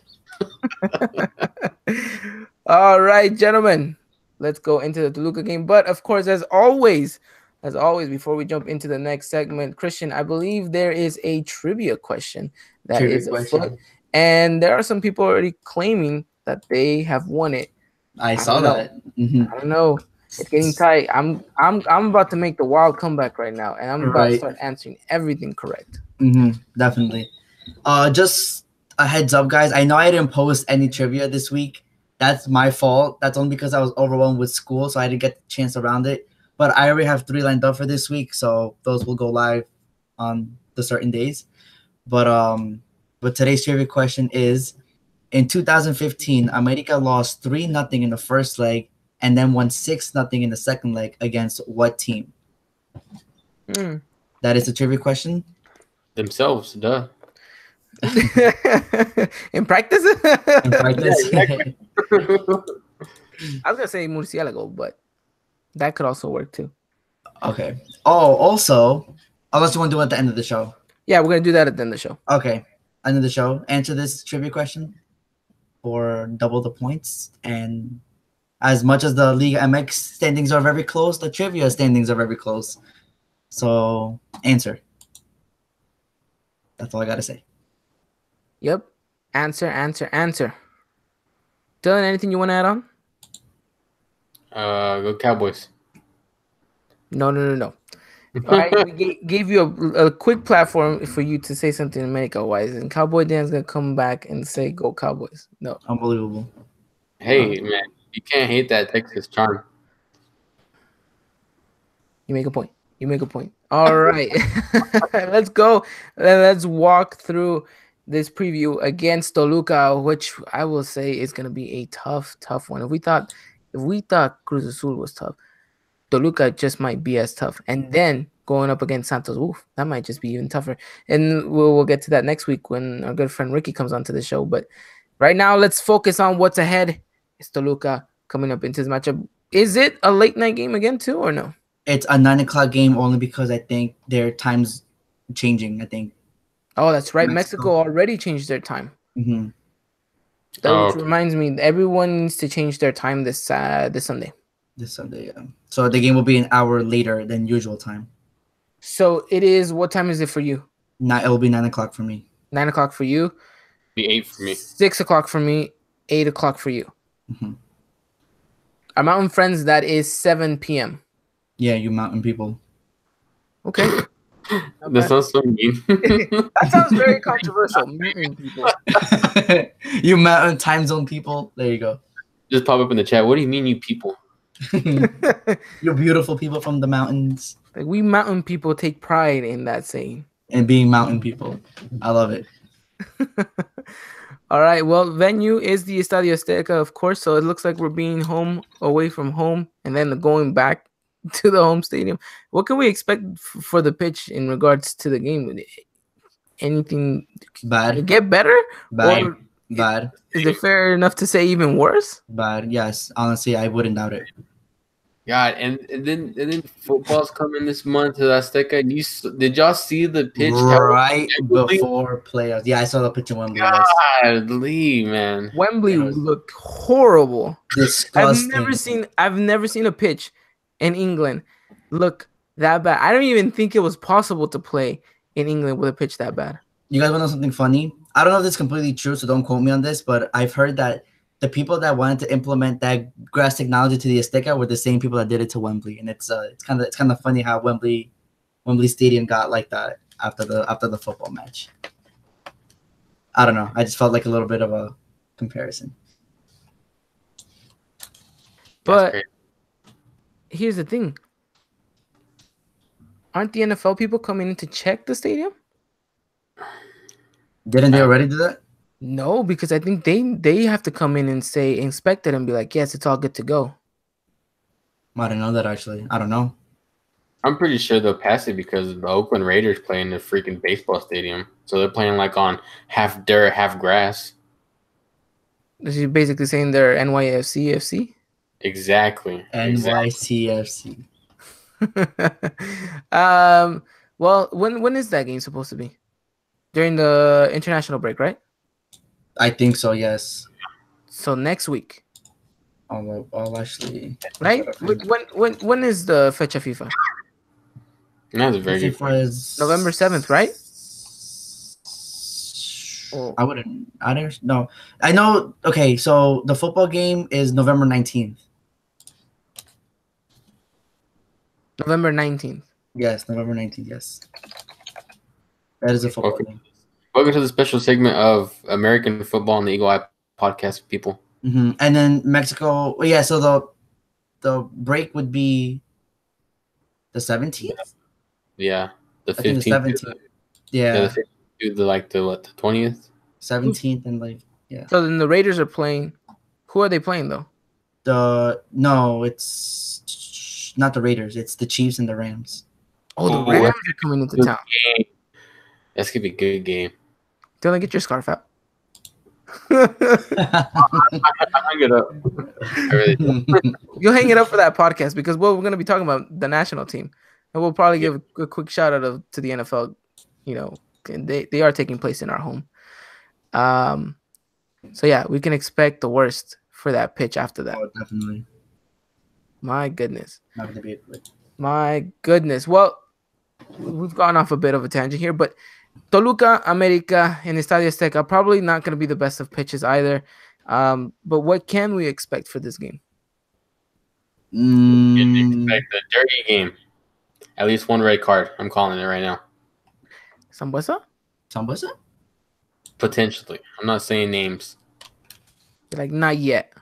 All right, gentlemen. Let's go into the Toluca game. But of course, as always, before we jump into the next segment, Christian, I believe there is a trivia question that is afoot, and there are some people already claiming that they have won it. I saw that. I don't know. It's getting tight. I'm about to make the wild comeback right now, and I'm about to start answering everything correct. Definitely. Just a heads up, guys. I know I didn't post any trivia this week. That's my fault. That's only because I was overwhelmed with school, so I didn't get the chance around it. But I already have 3 lined up for this week, so those will go live on the certain days. But today's trivia question is: in 2015, America lost 3-0 in the first leg, and then won 6-0 in the second leg against what team? That is the trivia question. Themselves, duh. In practice? In practice. I was gonna say Murciélago, but that could also work too. Okay. Oh, also, unless you want to do it at the end of the show. Yeah, we're gonna do that at the end of the show. Okay. End of the show. Answer this trivia question for double the points. And as much as the Liga MX standings are very close, the trivia standings are very close. So answer. That's all I gotta say. Yep. Answer. Dylan, anything you want to add on? Go Cowboys. No. All right, we gave you a quick platform for you to say something America-wise, and Cowboy Dan's gonna come back and say, "Go Cowboys." No, unbelievable. Hey, man, you can't hate that Texas charm. You make a point. All right, let's go. Let's walk through this preview against Toluca, which I will say is gonna be a tough one. If we thought Cruz Azul was tough, Toluca just might be as tough. And then going up against Santos, that might just be even tougher. And we'll get to that next week when our good friend Ricky comes onto the show. But right now, let's focus on what's ahead. It's Toluca coming up into this matchup. Is it a late night game again too, or no? It's a 9:00 game only because I think their time's changing. I think. Oh, that's right. Mexico already changed their time. Which reminds me, everyone needs to change their time this Sunday. This Sunday, yeah. So the game will be an hour later than usual time. So it is. What time is it for you? It'll be 9:00 for me. 9:00 for you. Be 8 for me. 6:00 for me. 8:00 for you. Our mountain friends, that is 7 p.m. Yeah, you mountain people. Okay. That sounds so mean. That sounds very controversial. Mountain people. You mountain time zone people. There you go. Just pop up in the chat. What do you mean, you people? You're beautiful people from the mountains. Like, we mountain people take pride in that saying. And being mountain people. I love it. All right. Well, venue is the Estadio Azteca, of course. So it looks like we're being home away from home and then going back to the home stadium. What can we expect for the pitch in regards to the game? Anything bad? Get better? Bad. Is it fair enough to say even worse? Bad. Yes. Honestly, I wouldn't doubt it. God, and then football's coming this month to Azteca. Did y'all see the pitch? Right before playoffs. Yeah, I saw the pitch in Wembley. Yes. Godly, man. Wembley It was looked horrible. disgusting. I've never seen a pitch in England look that bad. I don't even think it was possible to play in England with a pitch that bad. You guys want to know something funny? I don't know if this is completely true, so don't quote me on this, but I've heard that the people that wanted to implement that grass technology to the Azteca were the same people that did it to Wembley, and it's kind of funny how Wembley Stadium got like that after the football match. I don't know. I just felt like a little bit of a comparison. But here's the thing. Aren't the NFL people coming in to check the stadium? Didn't they already do that? No, because I think they have to come in and say inspect it and be like, yes, it's all good to go. I didn't know that actually. I don't know. I'm pretty sure they'll pass it because the Oakland Raiders play in the freaking baseball stadium. So they're playing like on half dirt, half grass. This is basically saying they're NYFC FC. Exactly. NYCFC. Well, when is that game supposed to be? During the international break, right? I think so. Yes. So next week. I'll actually. Right? When is the Fecha FIFA? That's a very good point. November 7th, right? I don't know. I know. Okay, so the football game is November 19th. November 19th. Yes, November 19th. Yes. That is a football game. Welcome to the special segment of American Football and the Eagle Eye podcast, people. Mm-hmm. And then Mexico. Well, yeah. So the break would be the 17th. Yeah, the 15th. I think the 17th. Yeah. The 20th. 17th and like yeah. So then the Raiders are playing. Who are they playing though? No, it's not the Raiders. It's the Chiefs and the Rams. Oh, the Rams are coming into town. That's gonna be a good game. Dylan, get your scarf out. I'll hang it up. You'll hang it up for that podcast because we're going to be talking about the national team, and we'll probably give a quick shout out to the NFL. You know, and they are taking place in our home. So yeah, we can expect the worst for that pitch after that. Oh, definitely. My goodness. Not gonna be a good. My goodness. Well, we've gone off a bit of a tangent here, but Toluca, America, and Estadio Azteca are probably not going to be the best of pitches either. But what can we expect for this game? You can expect a dirty game. At least one red card. I'm calling it right now. Sambuesa? Potentially. I'm not saying names. You're like, not yet.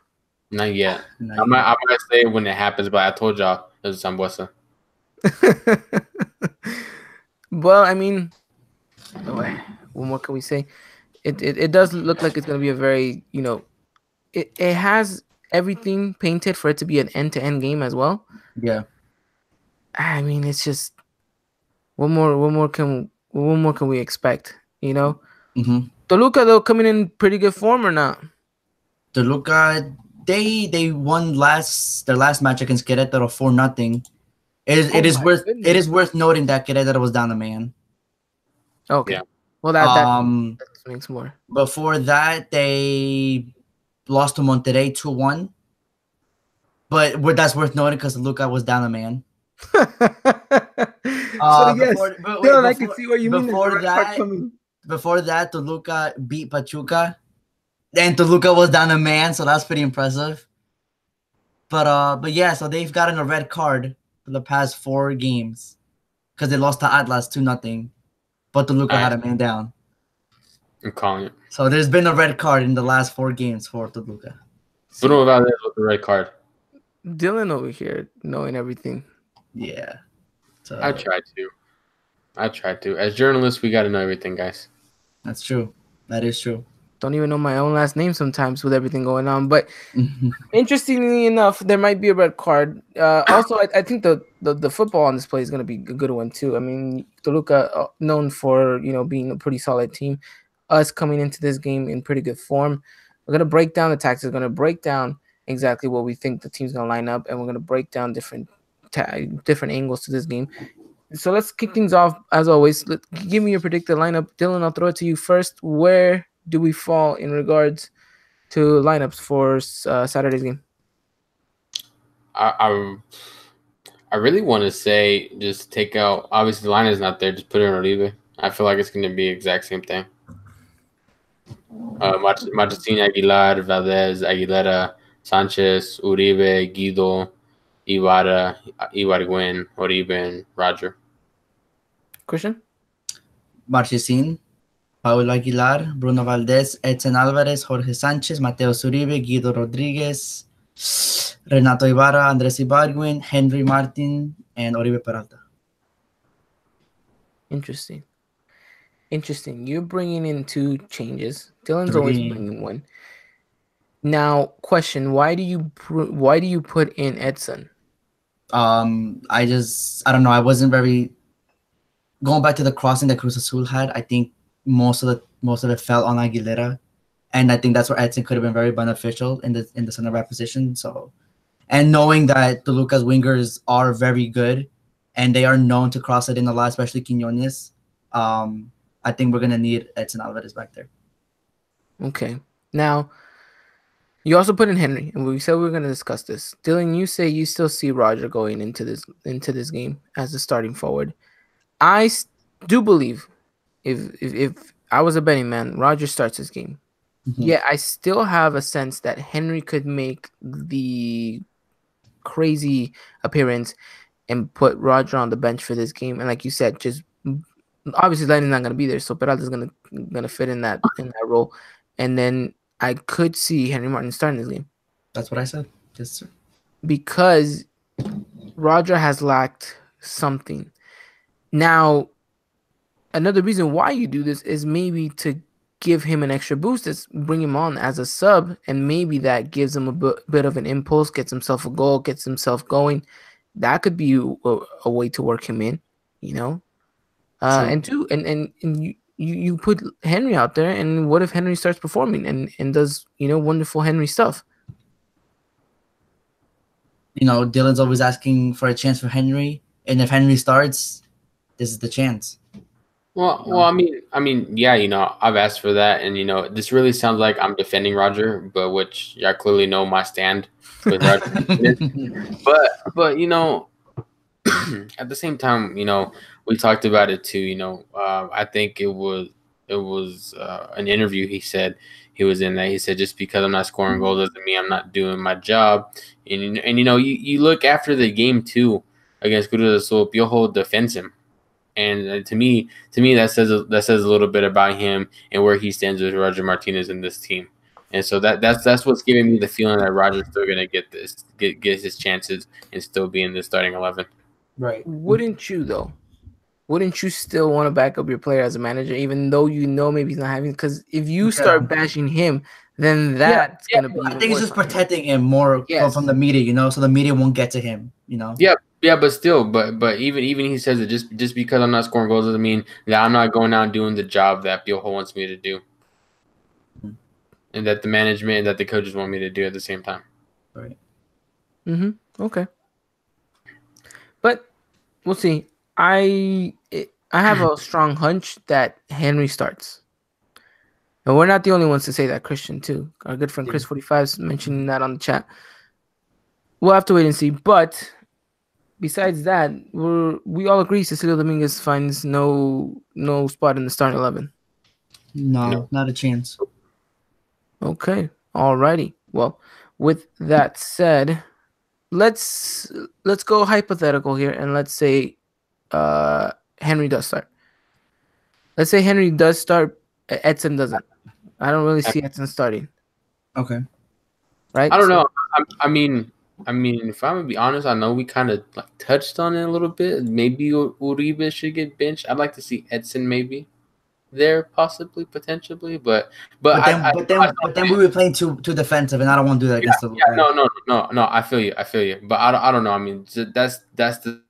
Not yet. I might say when it happens, but I told y'all it was Sambuesa. Well, I mean, what more can we say? It does look like it's going to be a very, it has everything painted for it to be an end-to-end game as well. Yeah. I mean, it's just what more can we expect, Mm-hmm. Toluca, though, coming in pretty good form or not? Toluca, they won their last match against Querétaro 4-0. It is worth noting that Querétaro was down a man. Okay. Yeah. Well, that makes more. Before that, they lost to Monterrey 2-1. But that's worth noting because Toluca was down a man. So yes, I can see what you mean. Before that, Toluca beat Pachuca. Then Toluca was down a man, so that's pretty impressive. But yeah, so they've gotten a red card for the past 4 games because they lost to Atlas 2-0. But Toluca had a man down. I'm calling it. So there's been a red card in the last 4 games for Toluca. What about this with the red card? Dylan over here knowing everything. Yeah. So I try to. As journalists, we got to know everything, guys. That's true. That is true. Don't even know my own last name sometimes with everything going on. But interestingly enough, there might be a red card. Also, I think the football on display is going to be a good one too. I mean, Toluca, known for being a pretty solid team, us coming into this game in pretty good form. We're going to break down the tactics. We're going to break down exactly what we think the team's gonna line up, and we're gonna break down different angles to this game. So let's kick things off as always. Give me your predicted lineup, Dylan. I'll throw it to you first. Where do we fall in regards to lineups for Saturday's game? I I really want to say just take out. Obviously, the line is not there. Just put it in Oribe. I feel like it's going to be the exact same thing. Martin Aguilar, Valdez, Aguilera, Sanchez, Uribe, Guido, Ibarra, Ibargüen, Oribe, and Roger. Christian? Marchesín, Paulo Aguilar, Bruno Valdez, Edson Alvarez, Jorge Sánchez, Mateo Uribe, Guido Rodríguez, Renato Ibarra, Andrés Ibargüen, Henry Martin, and Oribe Peralta. Interesting. You're bringing in 2 changes. Dylan's always bringing 1. Now, question: why do you put in Edson? I don't know. I wasn't very going back to the crossing that Cruz Azul had. I think most of it fell on Aguilera, and I think that's where Edson could have been very beneficial in the center back position. So, and knowing that Toluca's wingers are very good, and they are known to cross it in a lot, especially Quiñones, I think we're gonna need Edson Alvarez back there. Okay. Now, you also put in Henry, and we said we were going to discuss this. Dylan, you say you still see Roger going into this game as a starting forward. I do believe if I was a betting man, Roger starts this game. Mm-hmm. Yeah, I still have a sense that Henry could make the crazy appearance and put Roger on the bench for this game. And like you said, just obviously Lenny's not going to be there, so Peralta's gonna fit in that role, and then I could see Henry Martin starting this game. That's what I said. Yes, sir. Because Roger has lacked something. Now, another reason why you do this is maybe to give him an extra boost, is bring him on as a sub, and maybe that gives him a bit of an impulse, gets himself a goal, gets himself going. That could be a way to work him in, you know. And you put Henry out there, and what if Henry starts performing and does, wonderful Henry stuff? Dylan's always asking for a chance for Henry, and if Henry starts, this is the chance. Well, I mean, yeah, I've asked for that, and this really sounds like I'm defending Roger, but which y'all clearly know my stand with Roger. but at the same time, we talked about it too. I think it was an interview he said he was in that he said, just because I'm not scoring goals doesn't mean I'm not doing my job. And you look after the game too against Cruz Azul, Piojo defends him. And to me, that says a little bit about him and where he stands with Roger Martinez in this team. And so that's what's giving me the feeling that Roger's still gonna get his chances and still be in the starting 11. Right? Wouldn't you though? Wouldn't you still want to back up your player as a manager, even though maybe he's not having? Because if you start bashing him, then that's gonna be. I think it's just protecting him more from the media, so the media won't get to him, Yeah, but still, but even he says that just because I'm not scoring goals doesn't mean that I'm not going out and doing the job that Piojo wants me to do, and that the management and that the coaches want me to do at the same time. Right. Okay. But we'll see. I have a strong hunch that Henry starts. And we're not the only ones to say that. Christian too. Our good friend Chris45 is mentioning that on the chat. We'll have to wait and see. But besides that, we all agree Cecilio Dominguez finds no spot in the starting 11. No, not a chance. Okay. Alrighty. Well, with that said, let's go hypothetical here, and let's say Henry does start. Let's say Henry does start, Edson doesn't. I don't really see Edson starting. Okay. Right? I don't know. I mean, if I'm gonna be honest, I know we kind of touched on it a little bit. Maybe Uribe should get benched. I'd like to see Edson maybe there, possibly, potentially, but then we were playing too defensive, and I don't want to do that against the. No. I feel you. But I don't know. I mean, that's the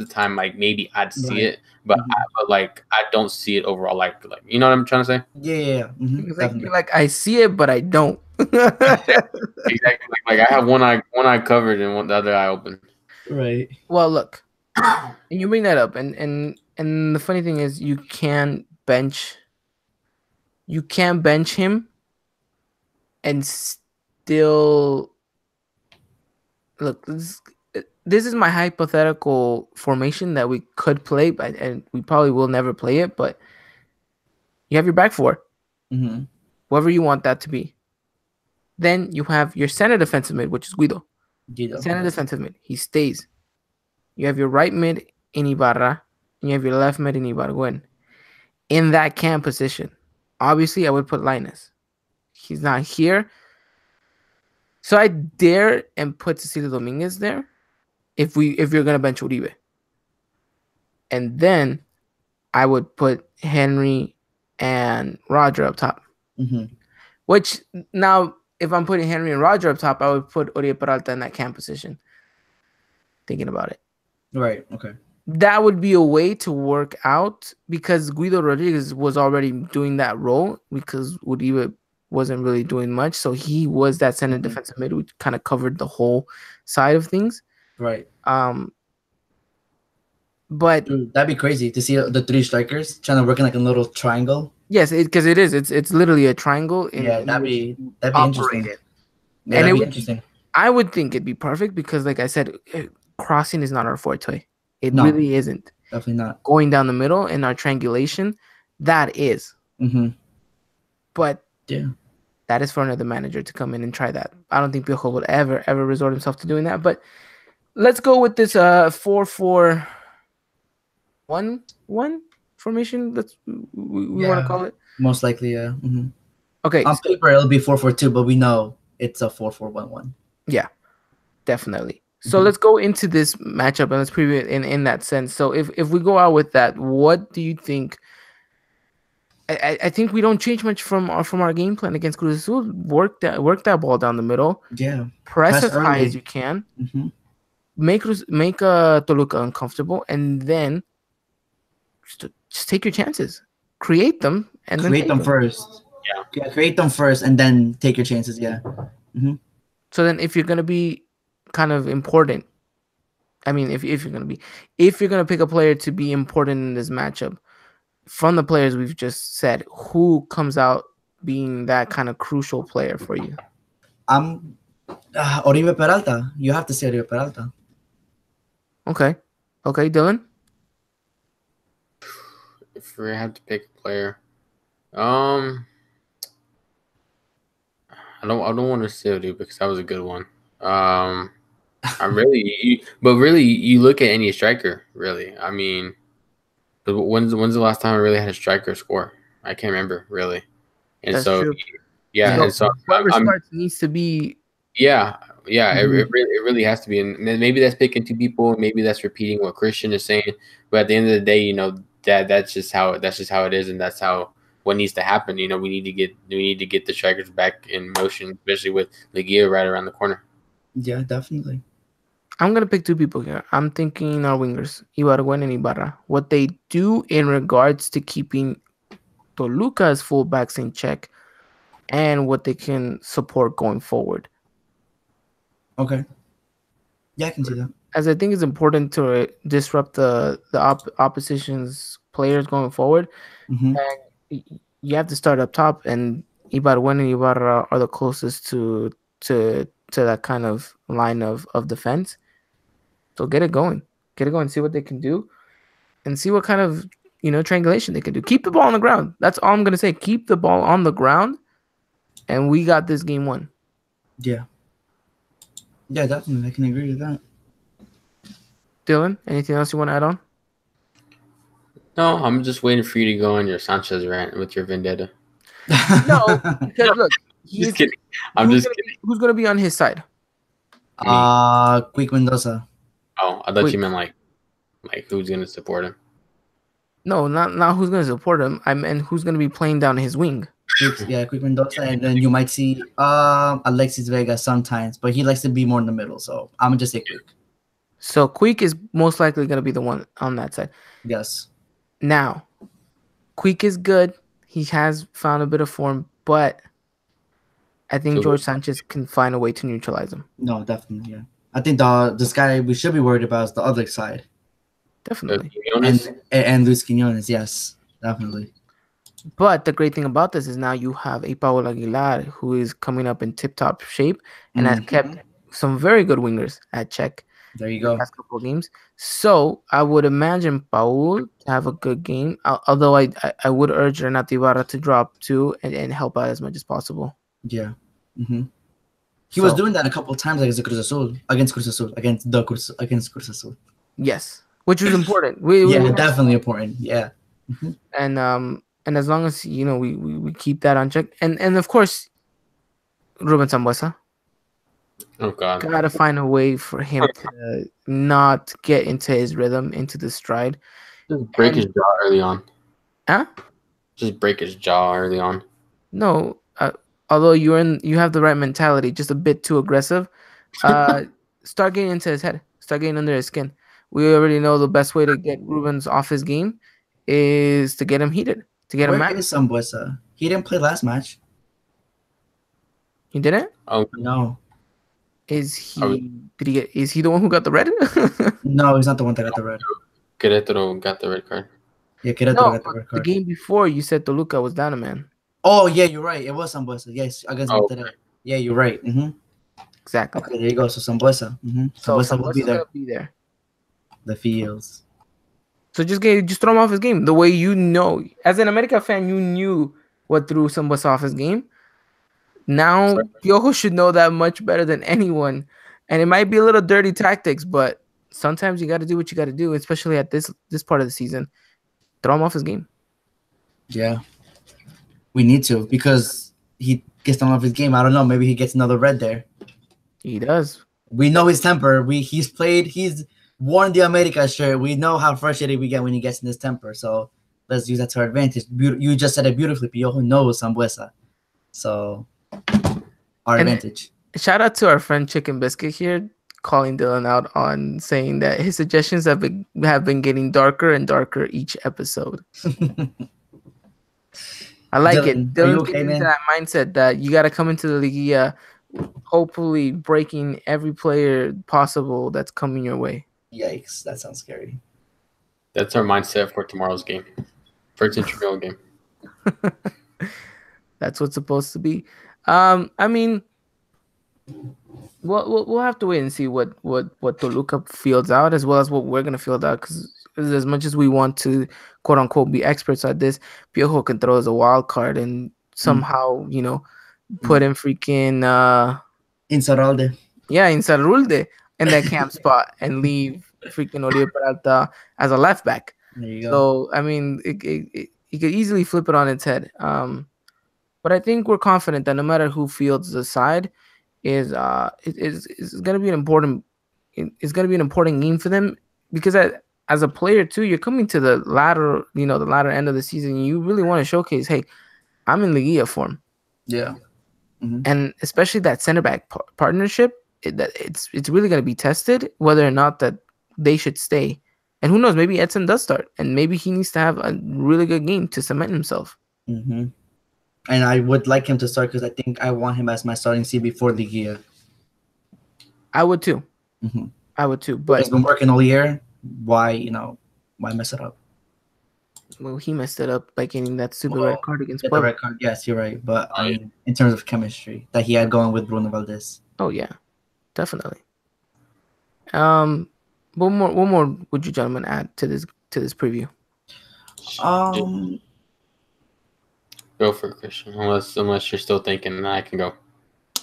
time maybe I'd see it, but I don't see it overall. Like you know what I'm trying to say? Yeah. Like I see it, but I don't. Exactly. Like I have one eye covered and the other eye open. Right. Well, look, and you bring that up, and the funny thing is, you can bench him, and still look. This is my hypothetical formation that we could play, but and we probably will never play it. But you have your back four, Mm-hmm. whoever you want that to be. Then you have your center defensive mid, which is Guido. Guido. Center defensive mid, he stays. You have your right mid in Ibarra, and you have your left mid in Ibargüen. In that cam position, obviously I would put Linus. He's not here, so I dare and put Cecilio Dominguez there. If you're gonna bench Uribe, and then I would put Henry and Roger up top. Mm-hmm. Which now, if I'm putting Henry and Roger up top, I would put Uribe Peralta in that cam position. Thinking about it. Right. Okay. That would be a way to work out because Guido Rodriguez was already doing that role because Uribe wasn't really doing much. So he was that center defensive mid, which kind of covered the whole side of things. Right. But Dude, that'd be crazy to see the three strikers trying to work in like a little triangle. yes, because it is. It's literally a triangle. Yeah, that'd be interesting. It. Yeah, And that'd it be would- interesting. I would think it'd be perfect because, like I said, crossing is not our forte. It No. really isn't. Definitely not. Going down the middle in our triangulation, that is. Mm-hmm. But Yeah. that is for another manager to come in and try that. I don't think Piojo would ever resort himself to doing that. But let's go with this 4-4-1-1 formation. That's we want to call it. Most likely, yeah. Mm-hmm. Okay. On paper, it'll be 4-4-2, but we know it's a 4-4-1-1. Yeah, definitely. So let's go into this matchup and let's preview it in that sense. So if we go out with that, what do you think? I think we don't change much from our game plan against Cruz Azul. Work that ball down the middle. Yeah. Press as Press high early. as you can. Mm-hmm. Make Toluca uncomfortable, and then just take your chances. Create them and then Create take them first. Yeah. Create them first and then take your chances. Yeah. So then, if you're gonna be kind of important, I mean, if you're gonna pick a player to be important in this matchup, from the players we've just said, who comes out being that kind of crucial player for you? Oribe Peralta. You have to say Oribe Peralta. Okay, Dylan. If we had to pick a player, I don't want to say it because that was a good one. You look at any striker, really. I mean, when's the last time I really had a striker score? I can't remember really. And That's so, true. yeah, and so whoever starts needs to be. Yeah, it really has to be, and maybe that's picking two people, maybe that's repeating what Christian is saying. But at the end of the day, you know that's just how it is, and that's how what needs to happen. You know, we need to get the strikers back in motion, especially with Leguia right around the corner. Yeah, definitely. I'm gonna pick two people here. I'm thinking our wingers, Ibargüen and Ibarra. What they do in regards to keeping Toluca's fullbacks in check, and what they can support going forward. Okay. Yeah, I can see that. As I think it's important to disrupt the opposition's players going forward. Mm-hmm. And you have to start up top, and Ibargüen and Ibarra are the closest to that kind of line of defense. So get it going, see what they can do, and see what kind of triangulation they can do. Keep the ball on the ground. That's all I'm gonna say. Keep the ball on the ground, and we got this game won. Yeah. Yeah, definitely. I can agree with that. Dylan, anything else you want to add on? No, I'm just waiting for you to go on your Sanchez rant with your vendetta. No, because look, Just kidding. I'm just kidding. Who's gonna be on his side? Quick Mendoza. Oh, I thought you meant like who's gonna support him. No, not who's gonna support him. I meant who's gonna be playing down his wing. Quick Mendoza, and then you might see Alexis Vega sometimes, but he likes to be more in the middle. So I'm gonna just say Quick. So Quick is most likely gonna be the one on that side. Yes. Now, Quick is good. He has found a bit of form, but I think George Sanchez can find a way to neutralize him. No, definitely, yeah. I think this guy we should be worried about is the other side. Definitely. And Luis Quinones, yes, definitely. But the great thing about this is now you have a Paul Aguilar who is coming up in tip-top shape and has kept some very good wingers at check. There you go. The past couple of games. So I would imagine Paul to have a good game. Although I would urge Renato Ibarra to drop too and help out as much as possible. Yeah. He was doing that a couple of times against Cruz Azul. Against Cruz Azul. Yes, which was important. Definitely important. Yeah. And as long as we keep that on check, and of course, Ruben Sambuesa. Oh God! Gotta find a way for him to not get into his rhythm, into the stride. Just break his jaw early on. Huh? Just break his jaw early on. No, although you have the right mentality, just a bit too aggressive. Start getting into his head. Start getting under his skin. We already know the best way to get Rubens off his game is to get him heated. To get him mad. Where is Sambuesa? He didn't play last match. He didn't? Oh no. Is he? Is he the one who got the red? No, he's not the one that got the red. Querétaro got the red card. Yeah, Querétaro got the red card. The game before, you said Toluca was down a man. Oh yeah, you're right. It was Sambuesa. Yes, against Monterrey. Yeah, you're right. Exactly. Okay, there you go. So Sambuesa. Sambuesa will be there. The feels. So just throw him off his game. The way as an America fan, you knew what threw Sambuesa off his game. Now, Piojo should know that much better than anyone. And it might be a little dirty tactics, but sometimes you got to do what you got to do, especially at this part of the season. Throw him off his game. Yeah. We need to, because he gets thrown off his game. I don't know. Maybe he gets another red there. He does. We know his temper. He's worn the America shirt. We know how frustrated we get when he gets in his temper. So let's use that to our advantage. You just said it beautifully. Piojo knows Sambuesa. So our advantage. Shout out to our friend Chicken Biscuit here, calling Dylan out on saying that his suggestions have been getting darker and darker each episode. I like it. Dylan's getting into that mindset that you got to come into the Liguilla, hopefully breaking every player possible that's coming your way. Yikes, that sounds scary. That's our mindset for tomorrow's game. First intramural game. That's what's supposed to be. I mean, we'll have to wait and see what Toluca fields out, as well as what we're gonna field out. Because as much as we want to quote unquote be experts at this, Piojo can throw as a wild card and somehow put in freaking Insaurralde. Yeah, Insaurralde in that camp spot and leave freaking Oribe Peralta as a left back. There you go. So I mean, it could easily flip it on its head. But I think we're confident that no matter who fields the side, is going to be an important. It's going to be an important game for them, because as a player too, you're coming to the latter end of the season. You really want to showcase, hey, I'm in Liguilla form. Yeah. And especially that center back partnership, it's really going to be tested whether or not that they should stay. And who knows, maybe Edson does start, and maybe he needs to have a really good game to cement himself. And I would like him to start, because I think I want him as my starting CB for Liguilla. I would too. I would too. But he's been working all year. Why mess it up? Well, he messed it up by getting that stupid red card against Puebla. The red card, yes, you're right. But I mean, in terms of chemistry that he had going with Bruno Valdez. Oh yeah, definitely. What more would you gentlemen add to this preview? Go for it, Christian. Unless you're still thinking, then I can go.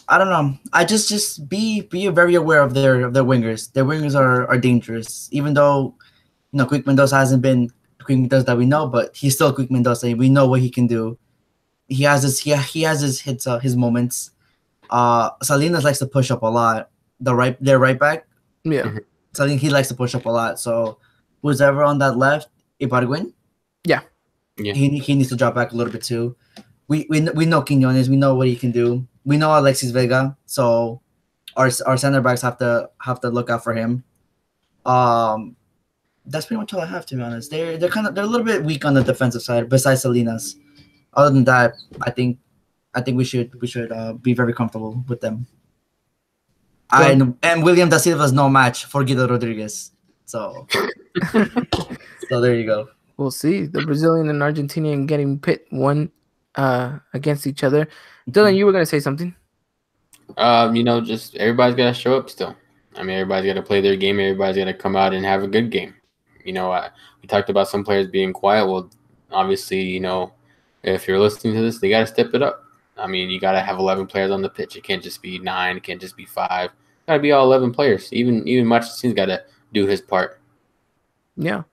I don't know. I just be very aware of their wingers. Their wingers are dangerous. Even though Quick Mendoza hasn't been Quick Mendoza that we know, but he's still Quick Mendoza. We know what he can do. He has his hits, his moments. Salinas likes to push up a lot. Their right back. Yeah. So I think he likes to push up a lot. So who's ever on that left, Ibargüen? Yeah. He needs to drop back a little bit too. We know Quiñones. We know what he can do. We know Alexis Vega. So our center backs have to look out for him. That's pretty much all I have, to be honest. They're a little bit weak on the defensive side, besides Salinas. Other than that, I think I think we should be very comfortable with them. John? And William da Silva's no match for Guido Rodriguez. So there you go. We'll see. The Brazilian and Argentinian getting pit one against each other. Dylan, you were gonna say something. Just everybody's got to show up still. I mean, everybody's got to play their game. Everybody's got to come out and have a good game. We talked about some players being quiet. Well, obviously, if you're listening to this, they got to step it up. I mean, you got to have 11 players on the pitch. It can't just be 9. It can't just be 5. Got to be all 11 players. Even Machicin's got to do his part. Yeah.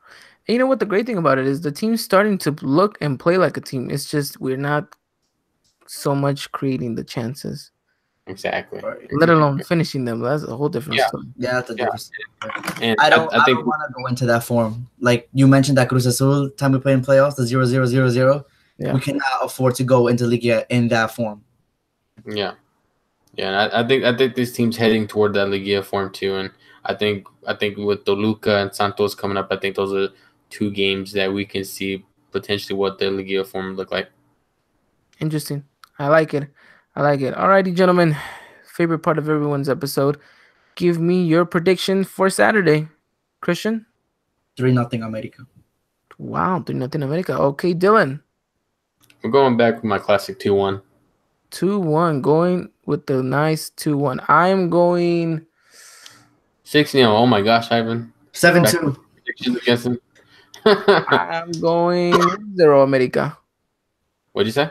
And you know what? The great thing about it is the team's starting to look and play like a team. It's just we're not so much creating the chances. Exactly. Let alone finishing them. That's a whole different story. Yeah, that's a different story. And I don't want to go into that form. Like you mentioned that Cruz Azul time we play in playoffs, the 0-0-0-0. Yeah. We cannot afford to go into Liga in that form. Yeah. Yeah, and I think this team's heading toward that Liga form too. And I think with Toluca and Santos coming up, I think those are 2 games that we can see potentially what the Liga form look like. Interesting. I like it. Alrighty, gentlemen. Favorite part of everyone's episode. Give me your prediction for Saturday. Christian? 3-0 America. Wow, 3-0 America. Okay, Dylan. We're going back with my classic 2-1. 2-1. Going with the nice 2-1. I'm going 6-0. Oh my gosh, Ivan. 7-2. Predictions against him. I'm going 1-0 America. What'd you say?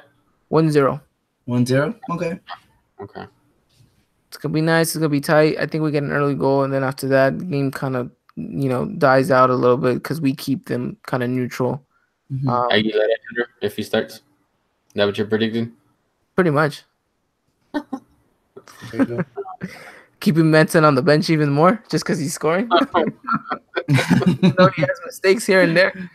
1-0. 1-0. Okay. It's gonna be nice. It's gonna be tight. I think we get an early goal, and then after that, the game kind of dies out a little bit because we keep them kind of neutral. Mm-hmm. Are you let it if he starts? Is that what you're predicting? Pretty much. There you go. Keeping Benson on the bench even more just because he's scoring. He has mistakes here and there,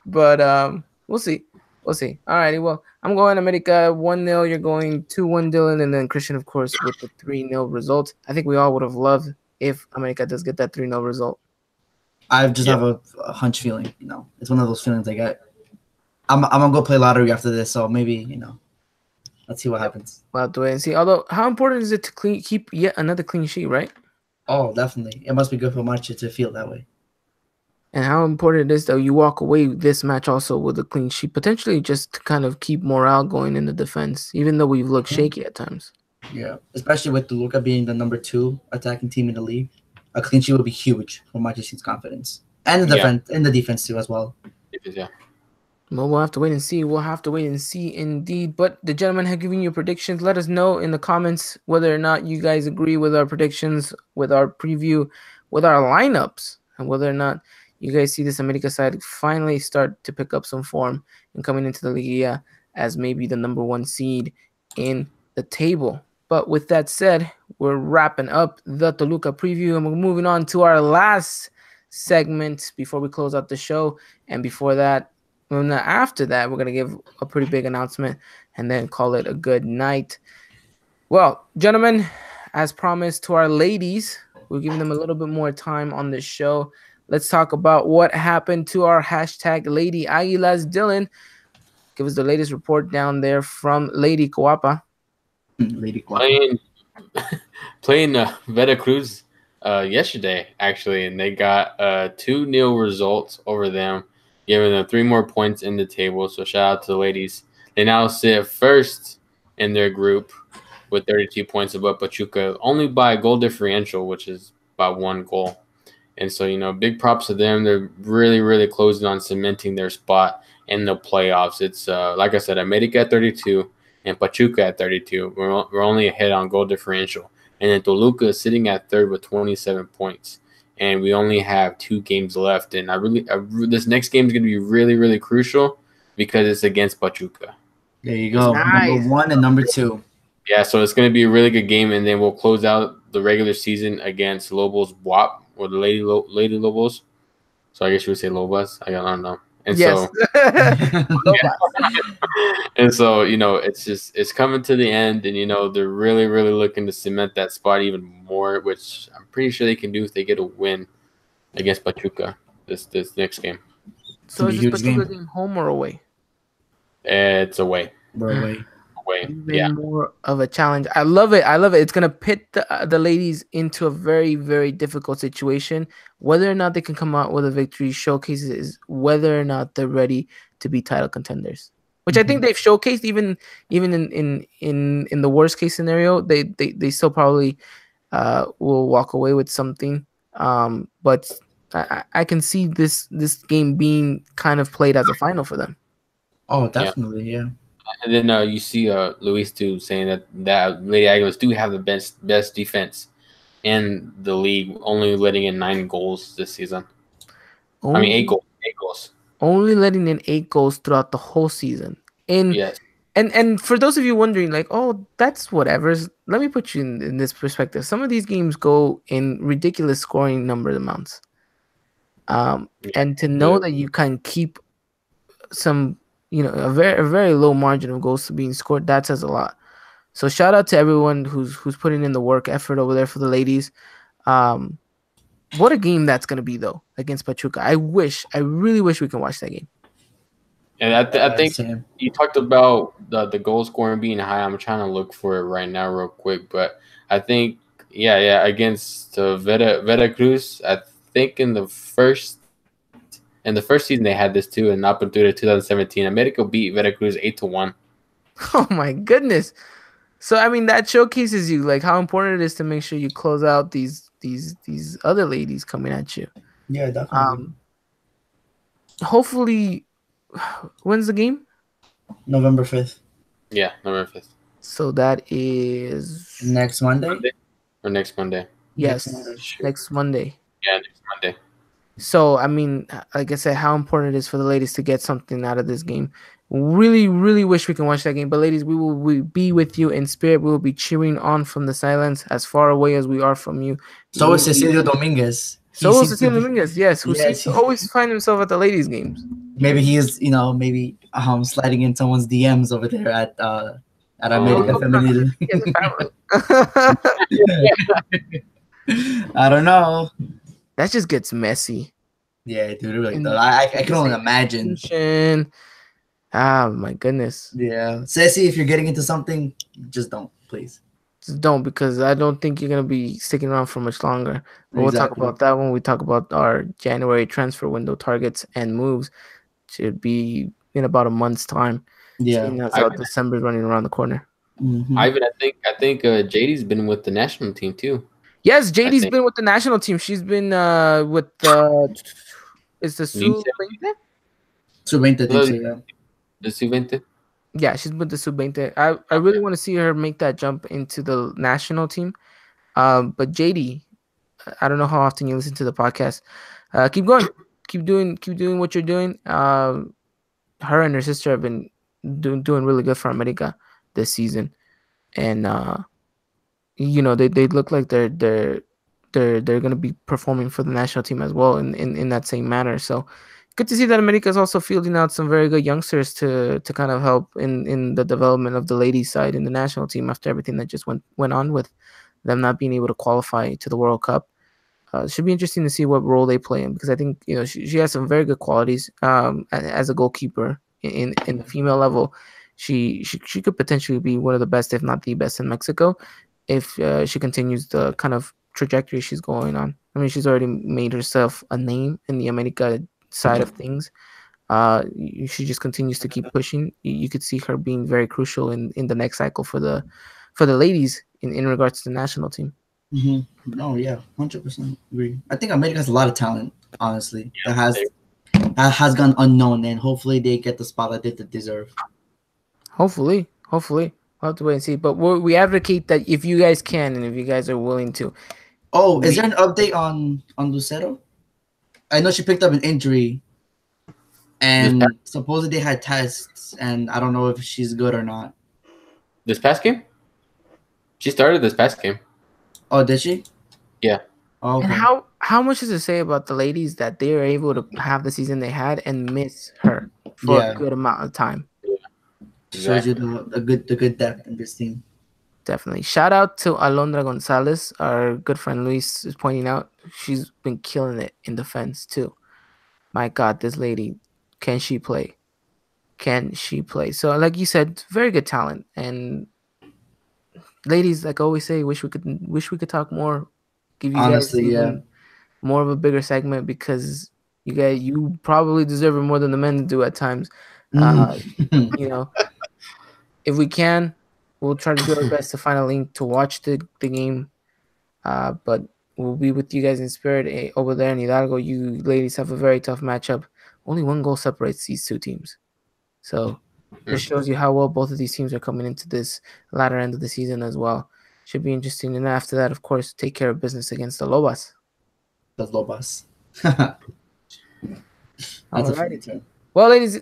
but we'll see. All righty. Well, I'm going America 1-0. You're going 2-1, Dylan, and then Christian, of course, with the 3-0 result. I think we all would have loved if America does get that 3-0 result. I just have a hunch feeling. It's one of those feelings I get. I'm gonna go play lottery after this, so maybe let's see what happens. We'll have to wait and see. Although, how important is it to keep yet another clean sheet, right? Oh, definitely. It must be good for Marcha to feel that way. And how important it is that you walk away this match also with a clean sheet, potentially just to kind of keep morale going in the defense, even though we've looked shaky at times. Yeah, especially with Toluca being the number 2 attacking team in the league, a clean sheet would be huge for Marches's confidence and the defense too as well. Yeah. Well, we'll have to wait and see. Indeed. But the gentlemen have given you predictions. Let us know in the comments whether or not you guys agree with our predictions, with our preview, with our lineups, and whether or not you guys see this America side finally start to pick up some form and coming into the Liga as maybe the number 1 seed in the table. But with that said, we're wrapping up the Toluca preview and we're moving on to our last segment before we close out the show. And before that, after that, we're going to give a pretty big announcement and then call it a good night. Well, gentlemen, as promised to our ladies, we're giving them a little bit more time on the show. Let's talk about what happened to our hashtag Lady Aguilas. Dylan, give us the latest report down there from Lady Coapa. Playing Veracruz yesterday, actually, and they got 2-0 results over them, giving them 3 more points in the table. So shout out to the ladies. They now sit first in their group with 32 points above Pachuca, only by a goal differential, which is by 1 goal. And so, big props to them. They're really, really closing on cementing their spot in the playoffs. It's, like I said, America at 32 and Pachuca at 32. We're only ahead on goal differential. And then Toluca is sitting at 3rd with 27 points. And we only have 2 games left. And this next game is going to be really, really crucial because it's against Pachuca. There you go. Nice. Number 1 and number 2. Yeah, so it's going to be a really good game. And then we'll close out the regular season against Lobos WAP. Or the Lady Lobos. So I guess you would say Lobos. I don't know. And yes. And so, it's coming to the end, and they're really, really looking to cement that spot even more, which I'm pretty sure they can do if they get a win against Pachuca this next game. So is this Pachuca game home or away? It's away. We're away. way. Yeah, even more of a challenge. I love it. I love it. It's gonna pit the ladies into a very, very difficult situation. Whether or not they can come out with a victory showcases whether or not they're ready to be title contenders. Which I think they've showcased even in the worst case scenario, they still probably will walk away with something. But I can see this game being kind of played as a final for them. Oh, yeah. definitely, yeah. And then you see Luis too saying that Lady Águilas do have the best defense in the league, only letting in 9 goals this season. I mean, Only 8 goals. 8 goals. only letting in 8 goals throughout the whole season. And Yes. and for those of you wondering, like, oh, that's whatever. Let me put you in this perspective. Some of these games go in ridiculous scoring number amounts. And to know that you can keep some, a very low margin of goals to being scored, that says a lot. So shout out to everyone who's putting in the work effort over there for the ladies. Um, what a game that's gonna be though against Pachuca. I really wish we can watch that game. And I think Same. you talked about the goal scoring being high. I'm trying to look for it right now, real quick. But I think, yeah, against Veracruz, I think in the first season they had this too, and up until 2017, America beat Veracruz 8-1. Oh my goodness. So I mean that showcases you like how important it is to make sure you close out these other ladies coming at you. Yeah, definitely. Hopefully, when's the game? November 5th. Yeah, November 5th. So that is Next Monday? Monday or next Monday. yes, Monday. next Monday. Yeah, next Monday. So I mean, like I said, how important it is for the ladies to get something out of this game. Really, really wish we can watch that game. But ladies, we be with you in spirit. We will be cheering on from the silence, as far away as we are from you. So is Cecilio Dominguez. So is Cecilio Dominguez, yes, who Yes, seems to always find himself at the ladies' games. Maybe he is, maybe sliding in someone's DMs over there at America Femenil. I don't know. That just gets messy. Yeah, dude, really. I can only imagine. Ah, my goodness. Yeah, Ceci, if you're getting into something, just don't, please. Just don't, because I don't think you're gonna be sticking around for much longer. But we'll talk about that when we talk about our January transfer window targets and moves. Should be in about a month's time. Yeah, that's how December's running around the corner. Mm-hmm. Ivan, I think JD's been with the national team too. Yes, JD's been with the national team. She's been with is the Sub-20? Sub-20, the Sub-20. Yeah, she's with the Sub-20. I really want to see her make that jump into the national team. But JD, I don't know how often you listen to the podcast. Keep going, keep doing what you're doing. Her and her sister have been doing really good for America this season, and they look like they're gonna be performing for the national team as well in that same manner. So good to see that America is also fielding out some very good youngsters to kind of help in the development of the ladies side in the national team after everything that just went on with them not being able to qualify to the World Cup. It should be interesting to see what role they play in, because I think she has some very good qualities as a goalkeeper in the female level. She could potentially be one of the best, if not the best, in Mexico if she continues the kind of trajectory she's going on. I mean, she's already made herself a name in the America side of things. She just continues to keep pushing. You could see her being very crucial in the next cycle for the ladies in regards to the national team. Mm-hmm. Oh yeah, 100% agree. I think America has a lot of talent, honestly. That has gone unknown, and hopefully they get the spotlight that they deserve. Hopefully, we'll have to wait and see. But we advocate that if you guys can and if you guys are willing to. Oh, is there an update on Lucero? I know she picked up an injury, and supposedly they had tests, and I don't know if she's good or not. This past game? She started this past game. Oh, did she? Yeah. Oh, okay. And how much does it say about the ladies that they were able to have the season they had and miss her for a good amount of time? Shows you the good depth in this team. Definitely. Shout out to Alondra Gonzalez, our good friend Luis is pointing out. She's been killing it in defense too. My God, this lady, can she play? can she play? So, like you said, very good talent. And ladies, like I always say, wish we could talk more. Give you guys Honestly, yeah. even more of a bigger segment because you probably deserve it more than the men do at times. Uh, Mm. you know, if we can, we'll try to do our best to find a link to watch the game. But we'll be with you guys in spirit over there in Hidalgo. You ladies have a very tough matchup. Only one goal separates these two teams. So just shows you how well both of these teams are coming into this latter end of the season as well. Should be interesting. And after that, of course, take care of business against the Lobas. The Lobas. That's a funny Alrighty. term. Well, ladies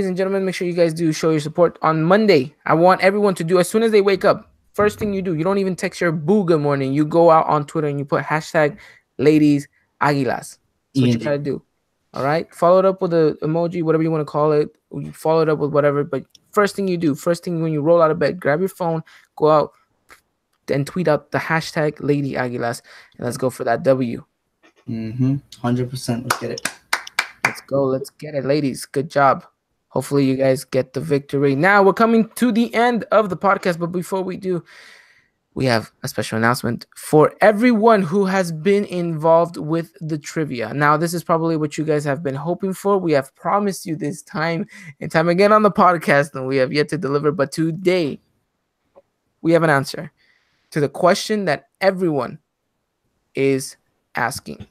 and gentlemen, make sure you guys do show your support on Monday. I want everyone to do as soon as they wake up. First thing you do, you don't even text your boo good morning. You go out on Twitter and you put hashtag ladies aguilas. That's what you gotta do. All right. Follow it up with a emoji, whatever you want to call it. You follow it up with whatever. But first thing when you roll out of bed, grab your phone, go out and tweet out the hashtag lady aguilas, and let's go for that W. 100%. Let's get it. Let's go. Let's get it, ladies. Good job. Hopefully, you guys get the victory. Now, we're coming to the end of the podcast. But before we do, we have a special announcement for everyone who has been involved with the trivia. Now, this is probably what you guys have been hoping for. We have promised you this time and time again on the podcast, and we have yet to deliver. But today, we have an answer to the question that everyone is asking.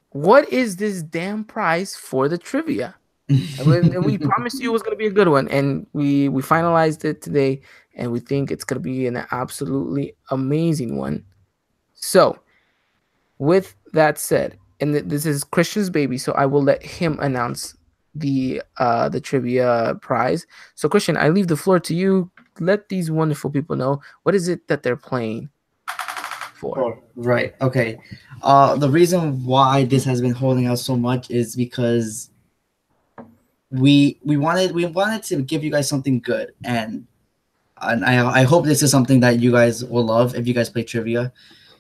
What is this damn prize for the trivia? And we promised you it was going to be a good one, and we finalized it today, and we think it's going to be an absolutely amazing one. So, with that said, and this is Christian's baby, so I will let him announce the trivia prize. So, Christian, I leave the floor to you. Let these wonderful people know what is it that they're playing for. Right. Okay. The reason why this has been holding out so much is because we wanted to give you guys something good, and I hope this is something that you guys will love if you guys play trivia.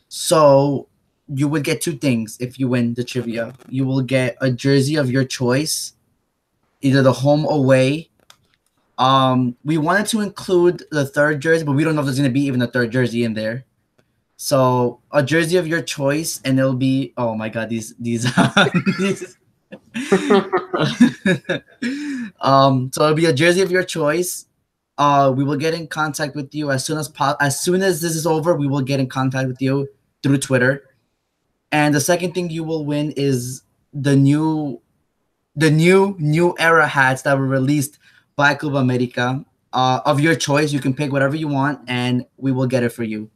So you would get two things if you win the trivia. You will get a jersey of your choice, either the home or away. We wanted to include the third jersey, but we don't know if there's gonna be even a third jersey in there. So a jersey of your choice, and it'll be, oh my god, these these so it'll be a jersey of your choice. We will get in contact with you as soon as this is over. We will get in contact with you through Twitter. And the second thing you will win is the new era hats that were released by Club America, of your choice. You can pick whatever you want, and we will get it for you.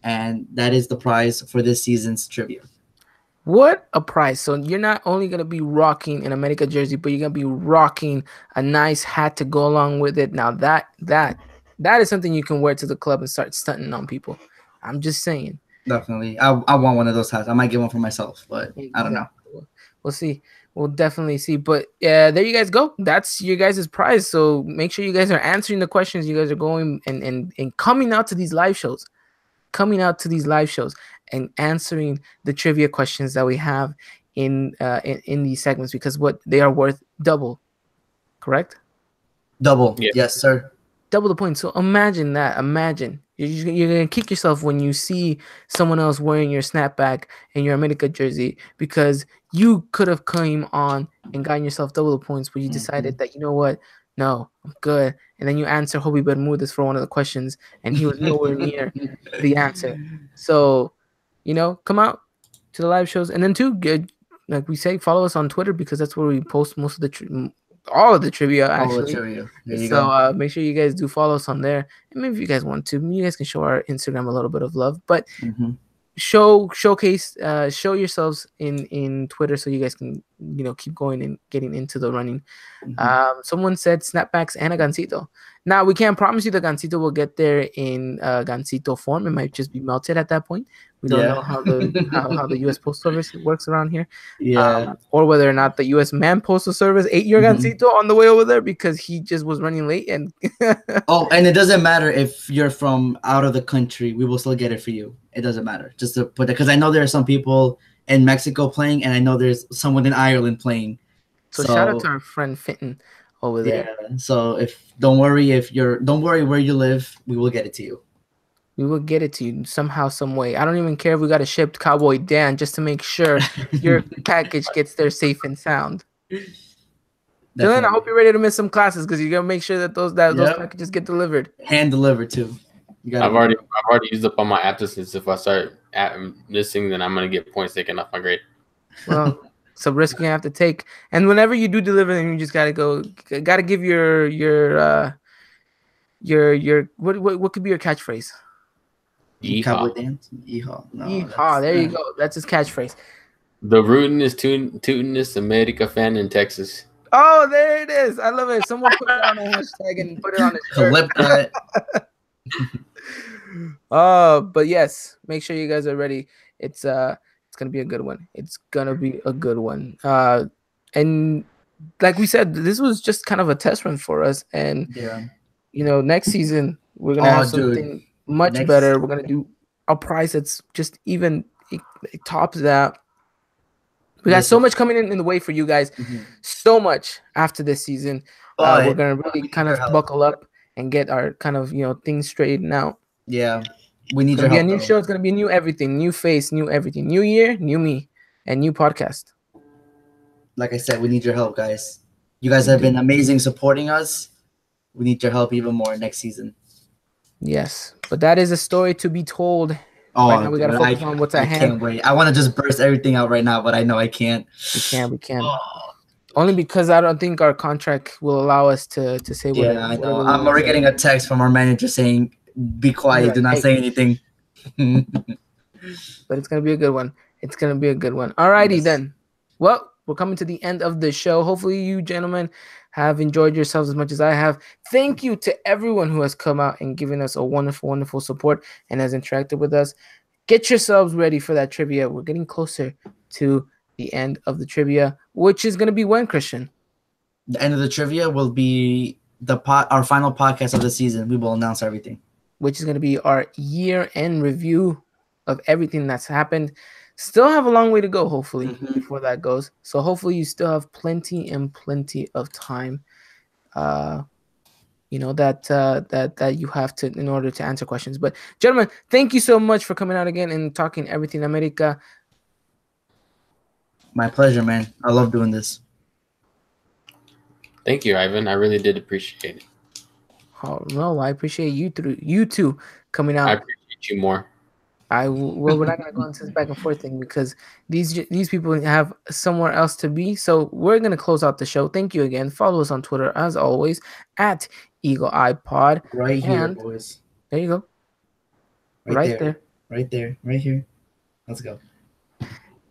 And that is the prize for this season's trivia. What a prize. So you're not only going to be rocking an America jersey, but you're going to be rocking a nice hat to go along with it. Now that is something you can wear to the club and start stunting on people. I'm just saying. Definitely. I want one of those hats. I might get one for myself, but exactly. I don't know. We'll see. We'll definitely see. But there you guys go. That's your guys' prize. So make sure you guys are answering the questions. You guys are going and coming out to these live shows. And answering the trivia questions that we have in these segments, because what they are worth double, correct? Double, yes, sir. Double the points. So imagine that. Imagine you're gonna kick yourself when you see someone else wearing your snapback and your America jersey, because you could have came on and gotten yourself double the points, but you decided that, you know what? No, I'm good. And then you answer Hobby Bermudez for one of the questions, and he was nowhere near the answer. So, come out to the live shows, and then too, like we say, follow us on Twitter, because that's where we post most of all of the trivia, actually. All the trivia. There you go. Make sure you guys do follow us on there, and maybe if you guys want to, you guys can show our Instagram a little bit of love, but show yourselves in Twitter, so you guys can keep going and getting into the running. Someone said snapbacks and a gancito. Now, we can't promise you the gancito will get there in gancito form. It might just be melted at that point. We don't know how the U.S. Postal Service works around here. Or whether or not the U.S. Man Postal Service ate your gancito on the way over there, because he just was running late. And and it doesn't matter if you're from out of the country. We will still get it for you. It doesn't matter. Just to put that, because I know there are some people in Mexico playing, and I know there's someone in Ireland playing. So shout out to our friend Fenton over there. Yeah. So don't worry where you live. We will get it to you. We will get it to you somehow, some way. I don't even care if we got to ship Cowboy Dan just to make sure your package gets there safe and sound. Dylan, I hope you're ready to miss some classes because you're gonna make sure that those packages get delivered. Hand delivered too. I've already used up all my absences. If I start missing, then I'm gonna get points taken off my grade. Well, it's a risk you have to take. And whenever you do deliver them, you just gotta give your what could be your catchphrase? Cowboy dance. Yeehaw. No, Yeehaw. There you go. That's his catchphrase. The rootinest, tootinest America fan in Texas. Oh, there it is. I love it. Someone put that on a hashtag and put it on his shirt. Clip that. But yes, make sure you guys are ready. It's gonna be a good one. It's gonna be a good one. And like we said, this was just kind of a test run for us. And next season we're gonna have something much better. We're gonna do a prize that's just even it tops that. We got so much coming in the way for you guys. So much after this season. We're gonna really kind of buckle up and get our kind of things straightened out. Yeah, we need your help. It's gonna be a new show. It's gonna be new everything, new face, new everything, new year, new me, and new podcast. Like I said, we need your help, guys. You guys have been amazing supporting us. We need your help even more next season. Yes, but that is a story to be told. Oh, right now we gotta focus on what's at hand. I can't wait. I want to just burst everything out right now, but I know I can't. We can. Only because I don't think our contract will allow us to say what. Yeah, I know. I'm already getting a text from our manager saying, "Be quiet. Do not say anything." But it's gonna be a good one. It's gonna be a good one. Alrighty then. Well, we're coming to the end of the show. Hopefully, you gentlemen have enjoyed yourselves as much as I have. Thank you to everyone who has come out and given us a wonderful, wonderful support and has interacted with us. Get yourselves ready for that trivia. We're getting closer to the end of the trivia, which is going to be when, Christian? The end of the trivia will be our final podcast of the season. We will announce everything. Which is going to be our year-end review of everything that's happened. Still have a long way to go, hopefully, before that goes. So hopefully you still have plenty of time, that you have to in order to answer questions. But gentlemen, thank you so much for coming out again and talking everything America. My pleasure, man. I love doing this. Thank you, Ivan. I really did appreciate it. Oh no, I appreciate you two coming out. I appreciate you more. We're not gonna go into this back and forth thing because these people have somewhere else to be. So we're gonna close out the show. Thank you again. Follow us on Twitter as always at Eagle Eye Pod. Right here, boys. There you go. Right there. Right here. Let's go.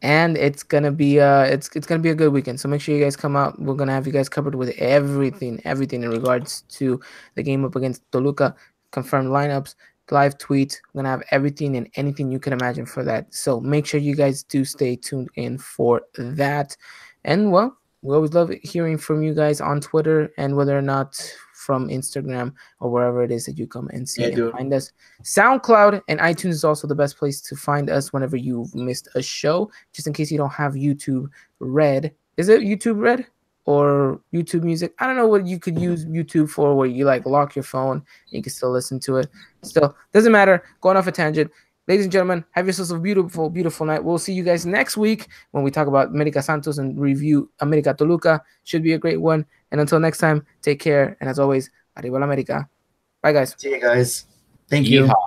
And it's gonna be it's gonna be a good weekend. So make sure you guys come out. We're gonna have you guys covered with everything in regards to the game up against Toluca, confirmed lineups, live tweets. We're gonna have everything and anything you can imagine for that. So make sure you guys do stay tuned in for that. And well, we always love hearing from you guys on Twitter and whether or not from Instagram or wherever it is that you come and see and find us. SoundCloud and iTunes is also the best place to find us whenever you've missed a show, just in case you don't have YouTube Red. Is it YouTube Red or YouTube Music? I don't know what you could use YouTube for, where you like lock your phone and you can still listen to it. Still, doesn't matter. Going off a tangent. Ladies and gentlemen, have yourselves a beautiful, beautiful night. We'll see you guys next week when we talk about America Santos and review America Toluca. Should be a great one. And until next time, take care. And as always, arriba la America. Bye, guys. See you guys. Thank you. Yeehaw.